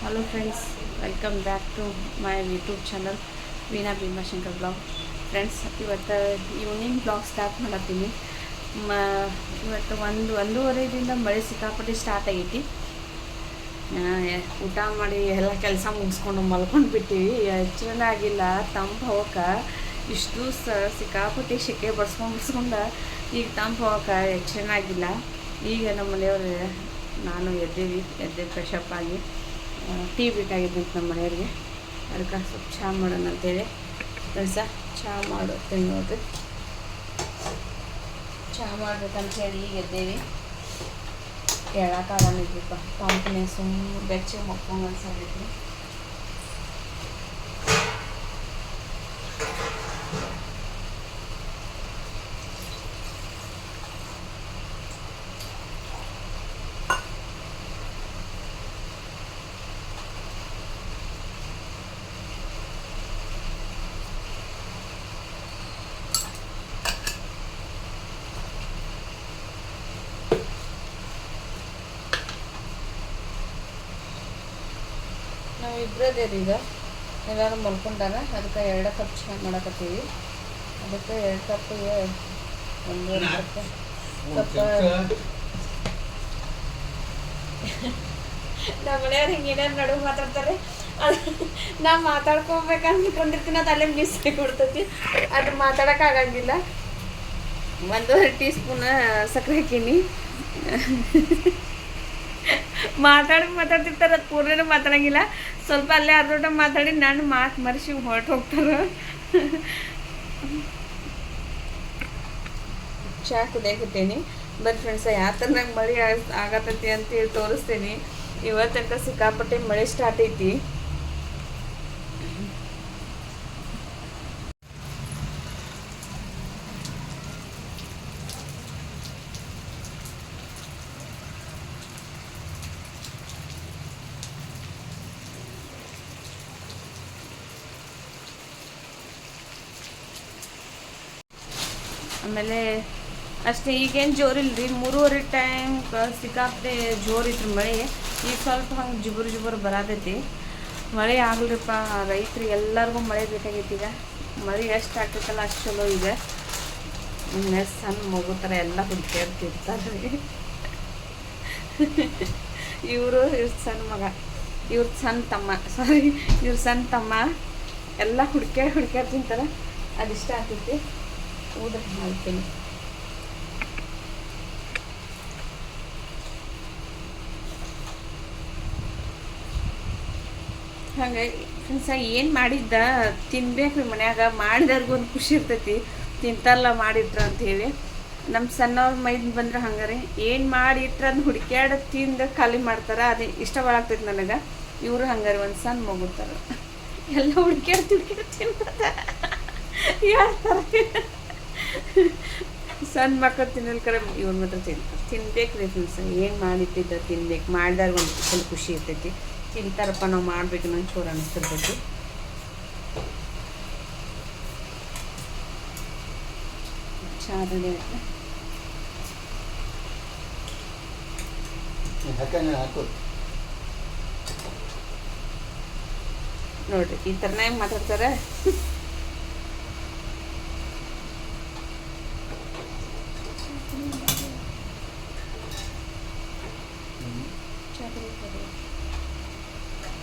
Hello friends, welcome back to my YouTube channel Veena Bhimashankar blog. Friends, ಇವತ್ತು evening blog start ಮಾಡತ್ತೀನಿ. ಇವತ್ತು ಒಂದೂವರೆದಿಂದ ಮಳೆ ಸಿಕ್ಕಾಪಟ್ಟೆ ಸ್ಟಾರ್ಟ್ ಆಗೈತಿ. ಊಟ ಮಾಡಿ ಎಲ್ಲ ಕೆಲಸ ಮುಗಿಸ್ಕೊಂಡು ಮಲ್ಕೊಂಡು ಬಿಟ್ಟಿವಿ. ಚೆನ್ನಾಗಿಲ್ಲ, ತಂಪು ಹೋಗಕ್ಕೆ ಇಷ್ಟು ದಿವಸ ಸಿಕ್ಕಾಪಟ್ಟೆ ಸೆಕೆ ಬಡ್ಸ್ಕೊಂಡು ಈಗ ತಂಪು ಹೋಗಕ್ಕೆ ಚೆನ್ನಾಗಿಲ್ಲ. ಈಗ ನಮ್ಮ ಮನೆಯವ್ರು ನಾನು ಎದ್ದೆ ಫ್ರೆಶಪ್ ಆಗಿ ಟೀ ಬೇಕಾಗಿದ್ದಂತೆ ನಮ್ಮ ಮನೆಯವ್ರಿಗೆ. ಅದಕ್ಕೆ ಸ್ವಲ್ಪ ಚಹಾ ಮಾಡೋಣ ಅಂತೇಳಿ ಕೆಲಸ ಚಹಾ ಮಾಡುತ್ತೇನೆ ನೋಡಿರಿ. ಚಹಾ ಮಾಡ್ಬೇಕಂತೇಳಿ ಈಗ ಎದ್ದೇವಿ. ಹೇಳೋಕ್ಕಾಗಲ್ಲ, ತಂಪನೆ ಸುಮ್ಮನೆ ಬೆಚ್ಚಗೆ ಮಕ್ಕೊಂಡು ಅನ್ಸಾಗೈತಿ. ನಾವು ಇಬ್ಬರದೇ ರೀ. ಈಗ ಎಲ್ಲರೂ ಮಲ್ಕೊಂಡಾಗ ಅದಕ್ಕೆ 2 ಕಪ್ ಚಹಾ ಮಾಡಕತ್ತೀವಿ. ಅದಕ್ಕೆ 2 ಕಪ್ಪಿಗೆ 1.5 ಕಪ್ ನಮ್ಮ ಮನೆಯವ್ರು ಹಿಂಗೆ ಏನಾರು ನಡುವೆ ಮಾತಾಡ್ತಾರೆ. ಅದು ನಾ ಮಾತಾಡ್ಕೊಬೇಕಂದ್ಕೊಂಡಿರ್ತೀನಿ, ಅದು ಅಲ್ಲೇ ಮಿಸ್ ಆಗಿಬಿಡ್ತೈತಿ. ಅದು ಮಾತಾಡೋಕ್ಕಾಗಂಗಿಲ್ಲ. 1.5 ಟೀ ಸ್ಪೂನ್ ಸಕ್ಕರೆ ಹಾಕೀನಿ. ಮಾತಾಡ್ತಿರ್ತಾರೆ, ಅದು ಪೂರ್ಣನೂ ಮಾತಾಡೋಂಗಿಲ್ಲ. ಸ್ವಲ್ಪ ಅಲ್ಲೇ ಅರ್ಧೋಟ ಮಾತಾಡಿ ನಾನು ಮಾತು ಮರೆಸಿ ಹೊರಟು ಹೋಗ್ತಾರೆ. ಚಹಾ ಕುದಿಯಾಕಿಟ್ಟೇನಿ. ಬರೀ ಫ್ರೆಂಡ್ಸ, ಯಾವ ಥರ ನಂಗೆ ಮಳೆ ಆಗತ್ತೈತಿ ಅಂತೇಳಿ ತೋರಿಸ್ತೀನಿ. ಇವತ್ತಂಕ ಸಿಕ್ಕಾಪಟ್ಟೆ ಮಳೆ ಸ್ಟಾರ್ಟ್ ಐತಿ. ಆಮೇಲೆ ಅಷ್ಟೇ, ಈಗೇನು ಜೋರಿಲ್ಲ ರೀ. 3:30 ಟೈಮ್ ಸಿಕ್ಕಾಪಟ್ಟೆ ಜೋರಿತ್ತು ಮಳೆ. ಈಗ ಸ್ವಲ್ಪ ಹಂಗೆ ಜುಬುರು ಬರತೈತಿ. ಮಳೆ ಆಗಲ್ರಿಪ್ಪ, ರೈತರಿಗೆ ಎಲ್ಲರಿಗೂ ಮಳೆ ಬೇಕಾಗೈತಿ. ಈಗ ಮಳೆ ಎಷ್ಟು ಆಗ್ತೈತಲ್ಲ ಅಷ್ಟು ಚಲೋ. ಈಗ ಸಣ್ಣ ಮಗು ಥರ ಎಲ್ಲ ಹುಡ್ಕಾಡ್ತಿರ್ತಾರೆ ರೀ. ಇವ್ರ ಸಣ್ಣ ಮಗ, ಇವ್ರ ಸಣ್ಣ ತಮ್ಮ ಎಲ್ಲ ಹುಡ್ಕ್ಯಾಡ್ ತಿಂತಾರೆ. ಅದಿಷ್ಟ ಆಗ್ತೈತಿ. ಊದ್ರೆ ಮಾಡ್ತೀನಿ. ಹಾಗಾಗಿ ಫ್ರೆಂಡ್ಸ, ಏನು ಮಾಡಿದ್ದ ತಿನ್ಬೇಕು ರೀ. ಮನ್ಯಾಗ ಮಾಡಿದವ್ರಿಗೂ ಒಂದು ಖುಷಿ ಇರ್ತೈತಿ, ತಿಂತಾರಲ್ಲ ಮಾಡಿಟ್ರ ಅಂಥೇಳಿ. ನಮ್ಮ ಸಣ್ಣವ್ರ ಮೈದ್ ಬಂದ್ರೆ ಹಂಗಾರೆ ಏನು ಮಾಡಿಟ್ರ ಅದನ್ನ ಹುಡ್ಕ್ಯಾಡ ತಿಂದು ಖಾಲಿ ಮಾಡ್ತಾರೆ. ಅದು ಇಷ್ಟವಾಗ್ತೈತಿ ನನಗೆ. ಇವರು ಹಂಗಾರೆ ಒಂದು ಸಣ್ಣ ಮಗುತ್ತಾರೆ, ಎಲ್ಲ ಹುಡ್ಕ್ಯಾಡ್ ತಿನ್ತಾರೆ. ಯಾರ್ತಾರೆ ಸಣ್ಣ ಮಕ್ಕಳು ತಿನ್ನಲ್ ಕರೆ ಇವ್ರ ಮಾತ್ರ ತಿನ್ಬೇಕು ರೀ ಫ್ರೆಂಡ್ಸ್. ಏನು ಮಾಡಿಟ್ಟಿದ್ದ ತಿನ್ಬೇಕು, ಮಾಡಿದಾಗ ಒಂದು ಸ್ವಲ್ಪ ಖುಷಿ ಇರ್ತೈತಿ. ತಿಂತಾರಪ್ಪ, ನಾವು ಮಾಡ್ಬೇಕು ನಂಗೆ ಚೂರು ಅನಿಸ್ತಿರ್ತೈತಿ. ಚಹಾ ರೆಡಿ ಆಯ್ತು. ನೋಡ್ರಿ, ಈ ಥರನೇ ಮಾತಾಡ್ತಾರೆ.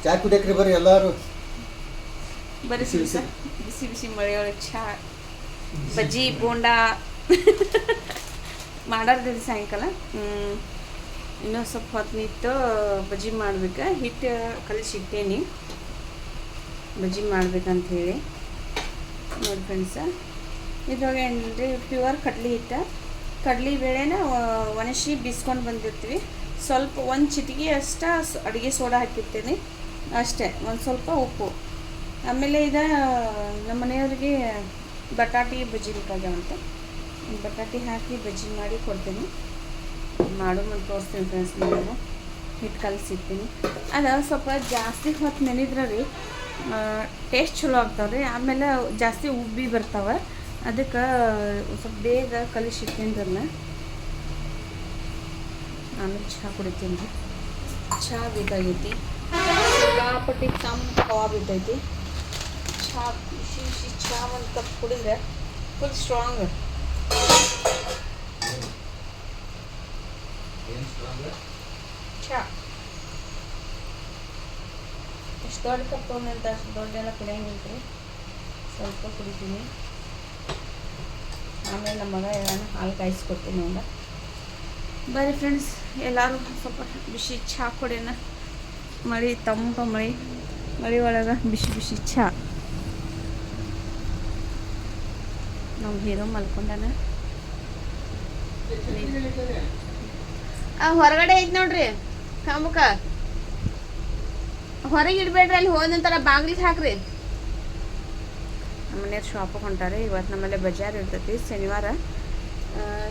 ಚಾ ಕುಡಿಯಕ್ರಿ ಬರ್ರಿ ಎಲ್ಲರೂ. ಬರೀ ಬಿಸಿ ಮಳೆಯೊಳಗೆ ಚಹಾ, ಬಜ್ಜಿ ಬೋಂಡ ಮಾಡಾರ್ದಿದ್ದು ಸಾಯಂಕಾಲ. ಇನ್ನೂ ಸ್ವಲ್ಪ ಹೊತ್ತು ನಿಂತು ಬಜ್ಜಿ ಮಾಡ್ಬೇಕು. ಹಿಟ್ಟು ಕಲಿಸಿಟ್ಟೇನಿ ಬಜ್ಜಿ ಮಾಡ್ಬೇಕಂತ ಹೇಳಿ. ನೋಡಿ ಫ್ರೆಂಡ್ಸ, ಇದ್ರೊಳಗೆ ಏನಂದರೆ ಪ್ಯೂರ್ ಕಡ್ಲಿ ಹಿಟ್ಟು, ಕಡ್ಲಿ ಬೇಳೆನ ಒಣಸಿ ಬಿಸ್ಕೊಂಡು ಬಂದಿರ್ತೀವಿ. ಸ್ವಲ್ಪ 1 ಚಿಟಿಕೆ ಅಷ್ಟು ಅಡುಗೆ ಸೋಡಾ ಹಾಕಿರ್ತೀನಿ ಅಷ್ಟೇ, ಒಂದು ಸ್ವಲ್ಪ ಉಪ್ಪು. ಆಮೇಲೆ ನಮ್ಮ ಮನೆಯವ್ರಿಗೆ ಬಟಾಟಿ ಬಜ್ಜಿ ಬೇಕಾಗ್ಯಾವಂತ ಬಟಾಟಿ ಹಾಕಿ ಬಜ್ಜಿ ಮಾಡಿ ಕೊಡ್ತೀನಿ. ಮಾಡೋದು ತೋರಿಸ್ತೀನಿ ಫ್ರೆಂಡ್ಸ್. ನಾನು ಹಿಟ್ಟು ಕಲಸಿರ್ತೀನಿ. ಅದು ಸ್ವಲ್ಪ ಜಾಸ್ತಿ ಹೊತ್ತು ನೆನೆದ್ರೆ ರೀ ಟೇಸ್ಟ್ ಚಲೋ ಆಗ್ತಾವೆ ರೀ. ಆಮೇಲೆ ಜಾಸ್ತಿ ಉಬ್ಬಿ ಬರ್ತಾವೆ. ಅದಕ್ಕೆ ಸ್ವಲ್ಪ ಬೇಗ ಕಲಿಸಿಟ್ಟಿಂದ್ರನ್ನ ನಾನು ಚಹಾ ಕುಡಿತೀನಿ. ಚಹಾ ಬೇಕಾಗೈತಿ. ಸಿಕ್ಕಾಪಟ್ಟಿ ತಂಪು ಹವಾ ಬಿದ್ದೈತಿ. ಚಹಾ ಬಿಸಿ ಬಿಸಿ ಚಹಾ ಒಂದು ಕಪ್ ಕುಡಿದ್ರೆ ಫುಲ್ ಸ್ಟ್ರಾಂಗ್. ಚಹಾ ಎಷ್ಟು ದೊಡ್ಡ ಕಪ್ ತೊಗೊಂಡಂತ ಅಷ್ಟು ದೊಡ್ಡೆಲ್ಲ ಕುಡಿಯಂಗಿಲ್ರಿ, ಸ್ವಲ್ಪ ಕುಡಿತೀನಿ. ಆಮೇಲೆ ನಮ್ಮ ಮಗ ಹೇಳೋಣ ಹಾಲು ಕಾಯಿಸ್ಕೊಡ್ತೀನಿ ಅವಾಗ. ಬರ್ರಿ ಫ್ರೆಂಡ್ಸ್, ಎಲ್ಲರೂ ಸ್ವಲ್ಪ ಬಿಸಿ ಚಹಾ ಕುಡಿಯೋಣ. ಮಳೆ ತಂಪ ಮಳೆ ಒಳಗೆ ಬಿಸಿ ಬಿಸಿ ಚಹಾ. ನಾವು ಹೀರೋ ಮಲ್ಕೊಂಡಾನ. ಹೊರಗಡೆ ಐತಿ ನೋಡ್ರಿ ಕಾಮುಕ, ಹೊರಗೆ ಇಡಬೇಡ್ರಿ, ಅಲ್ಲಿ ಹೋದ ನಂತರ ಬಾಗಿಲಿಗೆ ಹಾಕ್ರಿ. ನಮ್ಮ ಮನೆಯವ್ರು ಶಾಪಿಗೆ ಹೊಂಟಾರೆ. ಇವತ್ತು ನಮ್ಮಲ್ಲೇ ಬಜಾರ್ ಇರ್ತೈತಿ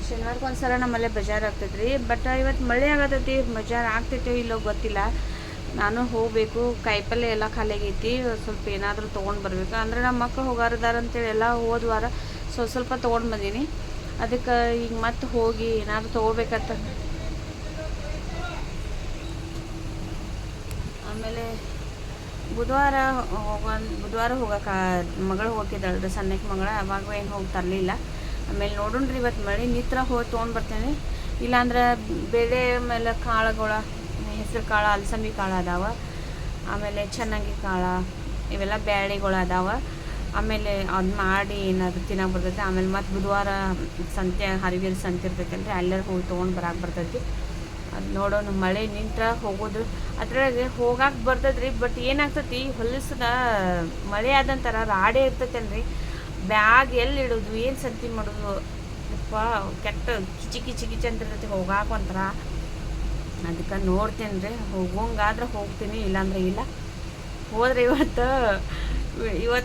ಶನಿವಾರಕ್ಕೆ ಒಂದ್ಸಲ ನಮ್ಮಲ್ಲೇ ಬಜಾರ್ ಆಗ್ತೈತ್ರಿ. ಬಟ್ ಇವತ್ತು ಮಳೆ ಆಗತೈತಿ, ಬಜಾರ್ ಆಗ್ತೈತೋ ಇಲ್ಲೋ ಗೊತ್ತಿಲ್ಲ. ನಾನು ಹೋಗಬೇಕು, ಕಾಯಿಪಲ್ಲೆ ಎಲ್ಲ ಖಾಲಿ ಆಗೈತಿ. ಸ್ವಲ್ಪ ಏನಾದರೂ ತೊಗೊಂಡು ಬರ್ಬೇಕು. ಅಂದರೆ ನಮ್ಮ ಮಕ್ಕಳು ಹೋಗಾರದಾರ ಅಂತೇಳಿ ಎಲ್ಲ ಹೋದ ವಾರ ಸ್ವಲ್ಪ ತೊಗೊಂಡು ಬಂದೀನಿ. ಅದಕ್ಕೆ ಈಗ ಮತ್ತೆ ಹೋಗಿ ಏನಾದರೂ ತೊಗೋಬೇಕಂತ. ಆಮೇಲೆ ಬುಧವಾರ ಹೋಗಕ್ಕೆ ಮಗಳು ಹೋಗಿದ್ದಾಳ್ರಿ, ಸಣ್ಣಕ್ಕೆ ಮಗಳ. ಅವಾಗ ಏನು ಹೋಗಿ ತರಲಿಲ್ಲ. ಆಮೇಲೆ ನೋಡೋಣ್ರಿ ಇವತ್ತು ಮಳೆ ನಿತ್ರ ಹೋಗಿ ತೊಗೊಂಡು ಬರ್ತೇನೆ. ಇಲ್ಲಾಂದ್ರೆ ಬೇಳೆ ಮೇಲೆ ಕಾಳುಗಳ, ಹೆಸರು ಕಾಳು, ಅಲಸಂದಿ ಕಾಳು ಅದಾವ. ಆಮೇಲೆ ಚೆನ್ನಾಗಿ ಕಾಳು, ಇವೆಲ್ಲ ಬ್ಯಾಳೆಗಳು ಅದಾವ. ಆಮೇಲೆ ಅದು ಮಾಡಿ ಏನಾದರೂ ತಿನ್ನೋಕೆ ಬರ್ತೈತಿ. ಆಮೇಲೆ ಮತ್ತು ಬುಧವಾರ ಸಂತೆ, ಹರಿಗೇರಿ ಸಂತೆ ಇರ್ತೈತಲ್ರಿ, ಅಲ್ಲೆಲ್ಲ ಹೋಗಿ ತೊಗೊಂಡು ಬರೋಕೆ ಬರ್ತೈತಿ. ಅದು ನೋಡೋಣ. ಮಳೆ ನಿಂತ್ರ ಹೋಗೋದು ಅದ್ರಾಗೆ ಹೋಗಕ್ಕೆ ಬರ್ತೈತ್ರಿ. ಬಟ್ ಏನಾಗ್ತೈತಿ, ಹೊಲಸದ ಮಳೆ ಆದಂಥರ ರಾಡೆ ಇರ್ತೈತಲ್ರಿ, ಬ್ಯಾಗ್ ಎಲ್ಲಿ ಇಡೋದು, ಏನು ಸಂತಿ ಮಾಡೋದು, ಯಪ್ಪ ಕೆಟ್ಟ ಕಿಚಿ ಅಂತ ಇರ್ತೈತಿ. ಹೋಗಾಕ ಒಂಥರ. ಅದಕ್ಕೆ ನೋಡ್ತೇನೆ ರೀ, ಹೋಗೋಂಗಾದ್ರೆ ಹೋಗ್ತೀನಿ, ಇಲ್ಲಾಂದ್ರೆ ಇಲ್ಲ. ಹೋದ್ರೆ ಇವತ್ತು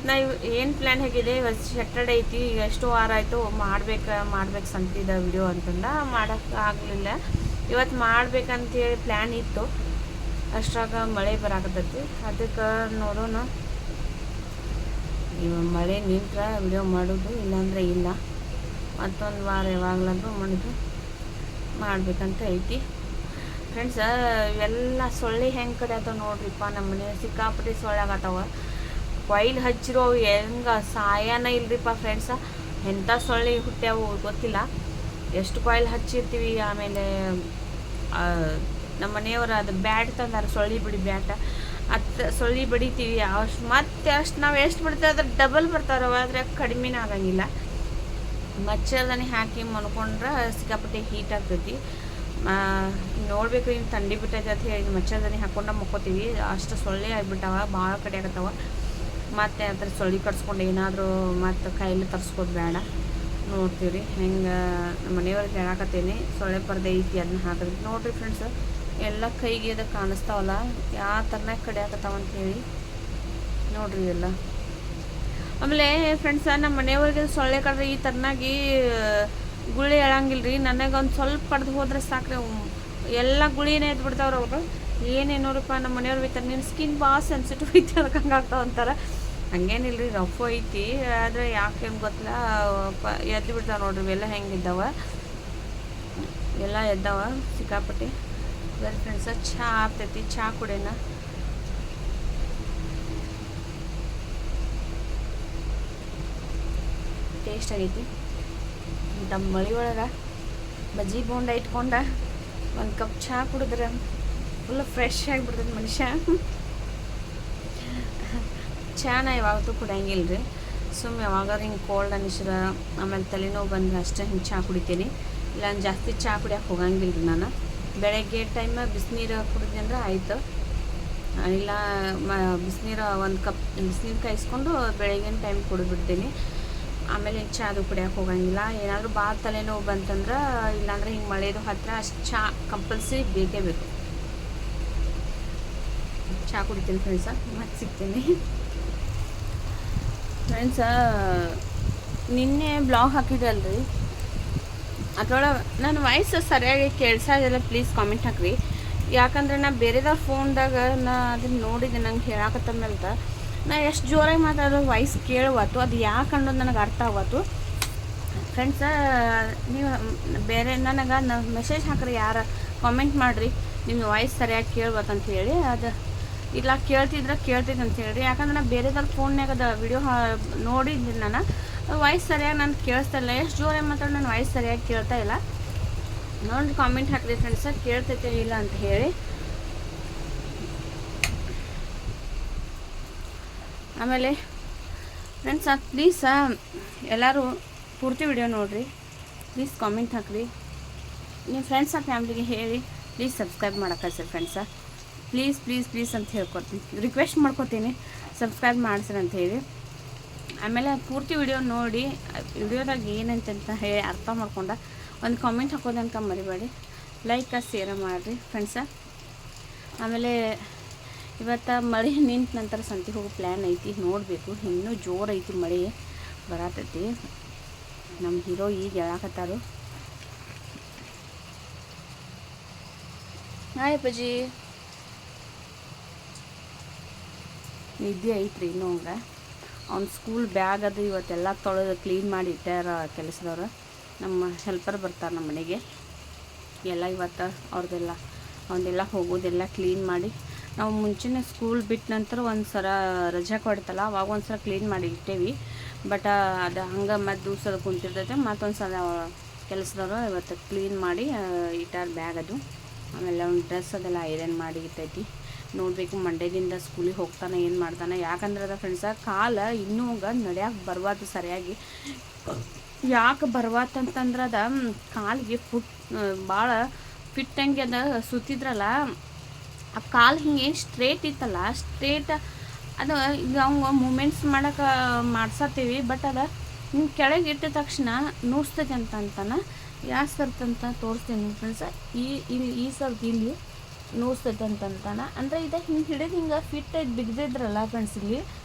ನಾ ಏನು ಪ್ಲ್ಯಾನ್ ಆಗಿದೆ, ಇವತ್ತು ಸ್ಯಾಟರ್ಡೆ ಐತಿ, ಈಗ ಎಷ್ಟೋ ವಾರ ಆಯಿತು ಮಾಡ್ಬೇಕು ಸಂತಿದ ವಿಡಿಯೋ ಅಂತಂದ ಮಾಡೋಕ್ಕೆ ಆಗಲಿಲ್ಲ. ಇವತ್ತು ಮಾಡ್ಬೇಕಂತೇಳಿ ಪ್ಲ್ಯಾನ್ ಇತ್ತು. ಅಷ್ಟ್ರಾಗ ಮಳೆ ಬರಾಕತ್ತೈತಿ. ಅದಕ್ಕೆ ನೋಡೋಣ, ಇವಾಗ ಮಳೆ ನಿಂತ್ರೆ ವಿಡಿಯೋ ಮಾಡೋದು, ಇಲ್ಲಾಂದರೆ ಇಲ್ಲ. ಮತ್ತೊಂದು ವಾರ ಯಾವಾಗಲಾದ್ರೂ ಮಾಡ್ಬೇಕಂತ ಐತಿ. ಫ್ರೆಂಡ್ಸ್, ಇವೆಲ್ಲ ಸೊಳ್ಳೆ ಹೆಂಗೆ ಕಡೆ ಆತಾವ ನೋಡ್ರಿಪ್ಪ. ನಮ್ಮ ಮನೆ ಸಿಕ್ಕಾಪಟ್ಟೆ ಸೊಳ್ಳೆ ಆಗತ್ತವ. ಕೊಯ್ಲು ಹಚ್ಚಿರೋ ಹೆಂಗೆ ಸಾಯನ ಇಲ್ರಿಪ್ಪ ಫ್ರೆಂಡ್ಸ. ಎಂಥ ಸೊಳ್ಳೆ ಹುಟ್ಟ್ಯಾವು ಗೊತ್ತಿಲ್ಲ. ಎಷ್ಟು ಕೊಯ್ಲು ಹಚ್ಚಿರ್ತೀವಿ. ಆಮೇಲೆ ನಮ್ಮ ಮನೆಯವರು ಅದು ಬ್ಯಾಟ್ ತಂದಾರ, ಸೊಳ್ಳೆ ಬಿಡಿ ಬ್ಯಾಟ. ಸೊಳ್ಳೆ ಬಡಿತೀವಿ ಅಷ್ಟು ನಾವು ಎಷ್ಟು ಬಿಡ್ತೀವಿ ಅದ್ರ ಡಬಲ್ ಬರ್ತಾರವ. ಆದರೆ ಕಡಿಮೆನೇ ಆಗಂಗಿಲ್ಲ. ಮಚ್ಚರ್ದಾನೆ ಹಾಕಿ ಮನ್ಕೊಂಡ್ರೆ ಸಿಕ್ಕಾಪಟ್ಟೆ ಹೀಟ್ ಆಗ್ತೈತಿ. ನೋಡ್ಬೇಕು, ಇನ್ನು ಥಂಡಿ ಬಿಟ್ಟೈತೆ ಅಂತ ಹೇಳಿ ಮಚ್ಚರ್ದಾನೆ ಹಾಕ್ಕೊಂಡು ಮಕ್ಕೋತೀವಿ. ಅಷ್ಟು ಸೊಳ್ಳೆ ಆಗಿಬಿಟ್ಟಾವ, ಭಾಳ ಕಡೆ ಆಗತ್ತವ. ಮತ್ತು ಅದ್ರ ಸೊಳ್ಳೆ ಕಟ್ಸ್ಕೊಂಡು ಏನಾದರೂ ಮತ್ತು ಕೈಲಿ ತರಿಸ್ಕೋದು ಬೇಡ. ನೋಡ್ತೀವಿ ಹೆಂಗೆ ನಮ್ಮ ಮನೆಯವ್ರಿಗೆ ಹೇಳಾಕತ್ತೀನಿ, ಸೊಳ್ಳೆ ಪರ್ದೆ ಐತಿ ಅದನ್ನ ಹಾಕಿದ್ವಿ. ನೋಡಿರಿ ಫ್ರೆಂಡ್ಸ್, ಎಲ್ಲ ಕೈಗೆ ಅದಕ್ಕೆ ಕಾಣಿಸ್ತಾವಲ್ಲ, ಯಾವ ಥರನಾಗ ಕಡೆ ಆಗತ್ತಾವ ಅಂಥೇಳಿ ನೋಡ್ರಿ ಎಲ್ಲ. ಆಮೇಲೆ ಫ್ರೆಂಡ್ಸ, ನಮ್ಮ ಮನೆಯವ್ರಿಗೆ ಸೊಳ್ಳೆ ಕಡ್ರೆ ಈ ಥರನಾಗಿ ಗುಳಿ ಹೇಳಂಗಿಲ್ಲ ರೀ. ನನಗೊಂದು ಸ್ವಲ್ಪ ಕಡ್ದು ಹೋದ್ರೆ ಸಾಕ್ರಿ, ಎಲ್ಲ ಗುಳಿನೇ ಎದ್ಬಿಡ್ತಾವ್ರ ಅವರು. ಏನೇನೋರಪ್ಪ ನಮ್ಮ ಮನೆಯವ್ರು ಬೈತಾರೆ, ನಿನ್ನ ಸ್ಕಿನ್ ಭಾಳ ಸೆನ್ಸಿಟಿವ್ ಐತಿ, ಅದಕ್ಕೆ ಹಂಗೆ ಆಗ್ತಾವ ಅಂತಾರೆ. ಹಂಗೇನಿಲ್ಲ ರೀ, ರಫ್ ಐತಿ. ಆದರೆ ಯಾಕೆ ಹೆಂಗೆ ಗೊತ್ತಿಲ್ಲ, ಎದ್ದು ಬಿಡ್ತಾವೆ ನೋಡ್ರಿ. ಇವೆಲ್ಲ ಹೆಂಗಿದ್ದಾವ, ಎಲ್ಲ ಎದ್ದಾವ ಸಿಕ್ಕಾಪಟ್ಟೆ. ಬರೀ ಫ್ರೆಂಡ್ಸ, ಚಹಾ ಆಗ್ತೈತಿ, ಚಹಾ ಕುಡಿಯೋಣ. ಟೇಸ್ಟ್ ಆಗೈತಿ. ಇಂಥ ಮಳೆ ಒಳಗೆ ಬಜ್ಜಿ ಬೋಂಡ ಇಟ್ಕೊಂಡ ಒಂದು ಕಪ್ ಚಹಾ ಕುಡಿದ್ರೆ ಫುಲ್ ಫ್ರೆಶ್ ಆಗಿಬಿಡ್ತೈತೆ ಮನುಷ್ಯ. ಚಹಾನ ಯಾವಾಗಲೂ ಕುಡಿಯಂಗಿಲ್ಲ ರೀ. ಸುಮ್ಮನೆ ಯಾವಾಗಾರು ಹಿಂಗೆ ಕೋಲ್ಡ್ ಅನಿಸಿದ್ರೆ, ಆಮೇಲೆ ತಲೆನೋವು ಬಂದರೆ ಅಷ್ಟೇ ಹಿಂಗೆ ಚಹಾ ಕುಡಿತೀನಿ. ಇಲ್ಲ ಜಾಸ್ತಿ ಚಹಾ ಕುಡಿಯೋಕೆ ಹೋಗಂಗಿಲ್ಲ ರೀ ನಾನು. ಬೆಳಗ್ಗೆ ಟೈಮ್ ಬಿಸಿನೀರು ಕುಡಿದ್ನಿ ಅಂದ್ರೆ ಆಯಿತು. ಇಲ್ಲ ಬಿಸಿನೀರು ಒಂದು ಕಪ್ ಬಿಸಿನೀರು ಕಾಯಿಸ್ಕೊಂಡು ಬೆಳಗಿನ ಟೈಮ್ ಕುಡಿದ್ಬಿಡ್ತೀನಿ. ಆಮೇಲೆ ಚಹಾದು ಕುಡಿಯೋಕೆ ಹೋಗಂಗಿಲ್ಲ. ಏನಾದರೂ ಭಾಳ ತಲೆನೋವು ಬಂತಂದ್ರೆ, ಇಲ್ಲಾಂದ್ರೆ ಹಿಂಗೆ ಮಳೆದು ಹತ್ತಿರ ಅಷ್ಟು ಚಹಾ ಕಂಪಲ್ಸರಿ ಬೇಕೇ ಬೇಕು. ಚಹಾ ಕುಡಿತೀನಿ ಫ್ರೆಂಡ್ಸ, ಮತ್ತೆ ಸಿಗ್ತೀನಿ. ಫ್ರೆಂಡ್ಸ, ನಿನ್ನೆ ಬ್ಲಾಗ್ ಹಾಕಿದ್ರಲ್ರಿ, ಅದ್ರೊಳಗೆ ನನ್ನ ವಾಯ್ಸ್ ಸರಿಯಾಗಿ ಕೇಳಿಸೋದಿಲ್ಲ, ಪ್ಲೀಸ್ ಕಾಮೆಂಟ್ ಹಾಕ್ರಿ. ಯಾಕಂದ್ರೆ ನಾ ಬೇರೆದವ್ರ ಫೋನ್ದಾಗ ಅದನ್ನು ನೋಡಿದ್ದೆ, ನಂಗೆ ಹೇಳಾಕತ್ತಂತ. ನಾ ಎಷ್ಟು ಜೋರಾಗಿ ಮಾತಾಡೋ ವಾಯ್ಸ್ ಕೇಳುವತ್ತು, ಅದು ಯಾಕೆ ಅನ್ನೋದು ನನಗೆ ಅರ್ಥ ಆವತ್ತು. ಫ್ರೆಂಡ್ಸ, ನೀವು ಬೇರೆ ನನಗೆ ಮೆಸೇಜ್ ಹಾಕ್ರಿ, ಯಾರು ಕಾಮೆಂಟ್ ಮಾಡಿರಿ ನಿಮ್ಮ ವಾಯ್ಸ್ ಸರಿಯಾಗಿ ಕೇಳ್ಬೇಕಂತ ಹೇಳಿ. ಅದು ಇಲ್ಲ ಕೇಳ್ತಿದ್ರೆ ಕೇಳ್ತೈತೆ ಅಂತ ಹೇಳ್ರಿ. ಯಾಕಂದ್ರೆ ನಾನು ಬೇರೆದಾರ ಫೋನ್ಯಾಗ ಅದು ವಿಡಿಯೋ ನೋಡಿದ್ದೀನಿ ನಾನು, ವಾಯ್ಸ್ ಸರಿಯಾಗಿ ನಾನು ಕೇಳಿಸ್ತಾ ಇಲ್ಲ. ಎಷ್ಟು ಜೋರಾಗಿ ಮಾತಾಡಿ ನಾನು ವಾಯ್ಸ್ ಸರಿಯಾಗಿ ಕೇಳ್ತಾ ಇಲ್ಲ. ನೋಡಿ ಕಾಮೆಂಟ್ ಹಾಕಿದೆ ಫ್ರೆಂಡ್ಸ, ಕೇಳ್ತೈತೆ ಇಲ್ಲ ಅಂತ ಹೇಳಿ. ಆಮೇಲೆ ಫ್ರೆಂಡ್ಸ ಪ್ಲೀಸ ಎಲ್ಲರೂ ಪೂರ್ತಿ ವಿಡಿಯೋ ನೋಡಿರಿ, ಪ್ಲೀಸ್ ಕಾಮೆಂಟ್ ಹಾಕಿರಿ. ನಿಮ್ಮ ಫ್ರೆಂಡ್ಸ್ ಆ ಫ್ಯಾಮ್ಲಿಗೆ ಹೇಳಿ ಪ್ಲೀಸ್ ಸಬ್ಸ್ಕ್ರೈಬ್ ಮಾಡೋಕೆ sir friends. Please please please ಅಂತ ಹೇಳ್ಕೊತೀನಿ, ರಿಕ್ವೆಸ್ಟ್ ಮಾಡ್ಕೊತೀನಿ ಸಬ್ಸ್ಕ್ರೈಬ್ ಮಾಡಿಸ್ರಿ ಅಂತ ಹೇಳಿ. ಆಮೇಲೆ ಪೂರ್ತಿ ವಿಡಿಯೋ ನೋಡಿ ವಿಡಿಯೋದಾಗ ಏನಂತ ಹೇಳಿ ಅರ್ಥ ಮಾಡ್ಕೊಂಡು ಒಂದು ಕಾಮೆಂಟ್ ಹಾಕೋದಂತ ಮರಿಬೇಡಿ. ಲೈಕ್ ಶೇರ್ ಮಾಡಿರಿ ಫ್ರೆಂಡ್ಸ. ಆಮೇಲೆ ಇವತ್ತು ಮಳೆ ನಿಂತ ನಂತರ ಸಂತಿಗೆ ಹೋಗೋ ಪ್ಲ್ಯಾನ್ ಐತಿ, ನೋಡಬೇಕು. ಇನ್ನೂ ಜೋರು ಐತಿ ಮಳೆ ಬರತೈತಿ. ನಮ್ಮ ಹೀರೋ ಈಗ ಹೇಳಕತ್ತಾರು. ಹಾಯ್ ಅಪ್ಪಾಜಿ, ನಿದ್ದೆ ಐತ್ರಿ ಇನ್ನೂ ಹಂಗೆ. ಅವ್ನ ಸ್ಕೂಲ್ ಬ್ಯಾಗ್ ಅದು ಇವತ್ತೆಲ್ಲ ತೊಳೆದು ಕ್ಲೀನ್ ಮಾಡಿ ಇಟ್ಟಾರ ಕೆಲಸದವ್ರು. ನಮ್ಮ ಹೆಲ್ಪರ್ ಬರ್ತಾರೆ ನಮ್ಮ ಮನೆಗೆ ಎಲ್ಲ. ಇವತ್ತು ಅವ್ರದ್ದೆಲ್ಲ ಹೋಗೋದೆಲ್ಲ ಕ್ಲೀನ್ ಮಾಡಿ, ನಾವು ಮುಂಚೆನೇ ಸ್ಕೂಲ್ ಬಿಟ್ಟ ನಂತರ ಒಂದು ಸಲ ರಜೆ ಕೊಡ್ತಲ್ಲ ಅವಾಗ ಒಂದು ಸಲ ಕ್ಲೀನ್ ಮಾಡಿ ಇಟ್ಟೇವಿ. ಬಟ್ ಅದು ಹಂಗೆ ಮತ್ತು ದೂಸದ ಕುಂತಿರ್ತೈತೆ. ಮತ್ತೊಂದು ಸಲ ಕೆಲಸದವರು ಇವತ್ತು ಕ್ಲೀನ್ ಮಾಡಿ ಇಟ್ಟಾರ ಬ್ಯಾಗ್ ಅದು. ಆಮೇಲೆ ಅವ್ನ ಡ್ರೆಸ್ ಅದೆಲ್ಲ ಐರನ್ ಮಾಡಿ ಇಟ್ಟೈತಿ. ನೋಡಬೇಕು ಮಂಡ್ಯದಿಂದ ಸ್ಕೂಲಿಗೆ ಹೋಗ್ತಾನೆ ಏನು ಮಾಡ್ತಾನೆ. ಯಾಕಂದ್ರೆ ಅದ ಫ್ರೆಂಡ್ಸ ಕಾಲು ಇನ್ನೂ ನಡ್ಯಾಕೆ ಬರ್ಬಾರ್ದು ಸರಿಯಾಗಿ. ಯಾಕೆ ಬರ್ಬಾರ್ದಂತಂದ್ರೆ ಅದ ಕಾಲಿಗೆ ಭಾಳ ಫಿಟ್ಟಂಗೆ ಅದ ಸುತ್ತಿದ್ರಲ್ಲ ಆ ಕಾಲು ಹಿಂಗೆ ಸ್ಟ್ರೇಟ್ ಇತ್ತಲ್ಲ, ಸ್ಟ್ರೇಟ್ ಅದು ಈಗ ಅವಂಗೆ ಮೂಮೆಂಟ್ಸ್ ಮಾಡೋಕೆ ಮಾಡ್ಸತ್ತೀವಿ. ಬಟ್ ಅದು ಹಿಂಗೆ ಕೆಳಗೆ ಇಟ್ಟ ತಕ್ಷಣ ನುಸ್ತೈತೆ ಅಂತಾನೆ. ಯಾವ ಸರ್ತಂತ ತೋರಿಸ್ತೀನಿ ಫ್ರೆಂಡ್ಸ. ಈ ಸರ್ತಿ ಇಲ್ಲಿ ನೋಸ್ತೈತೆ ಅಂತಾನೆ. ಅಂದರೆ ಇದು ಹಿಂಗೆ ಹಿಡಿದು ಹಿಂಗೆ ಫಿಟ್ ಆಗಿ ಬಿಗ್ದಿದ್ರಲ್ಲ ಫ್ರೆಂಡ್ಸ್, ಇಲ್ಲಿ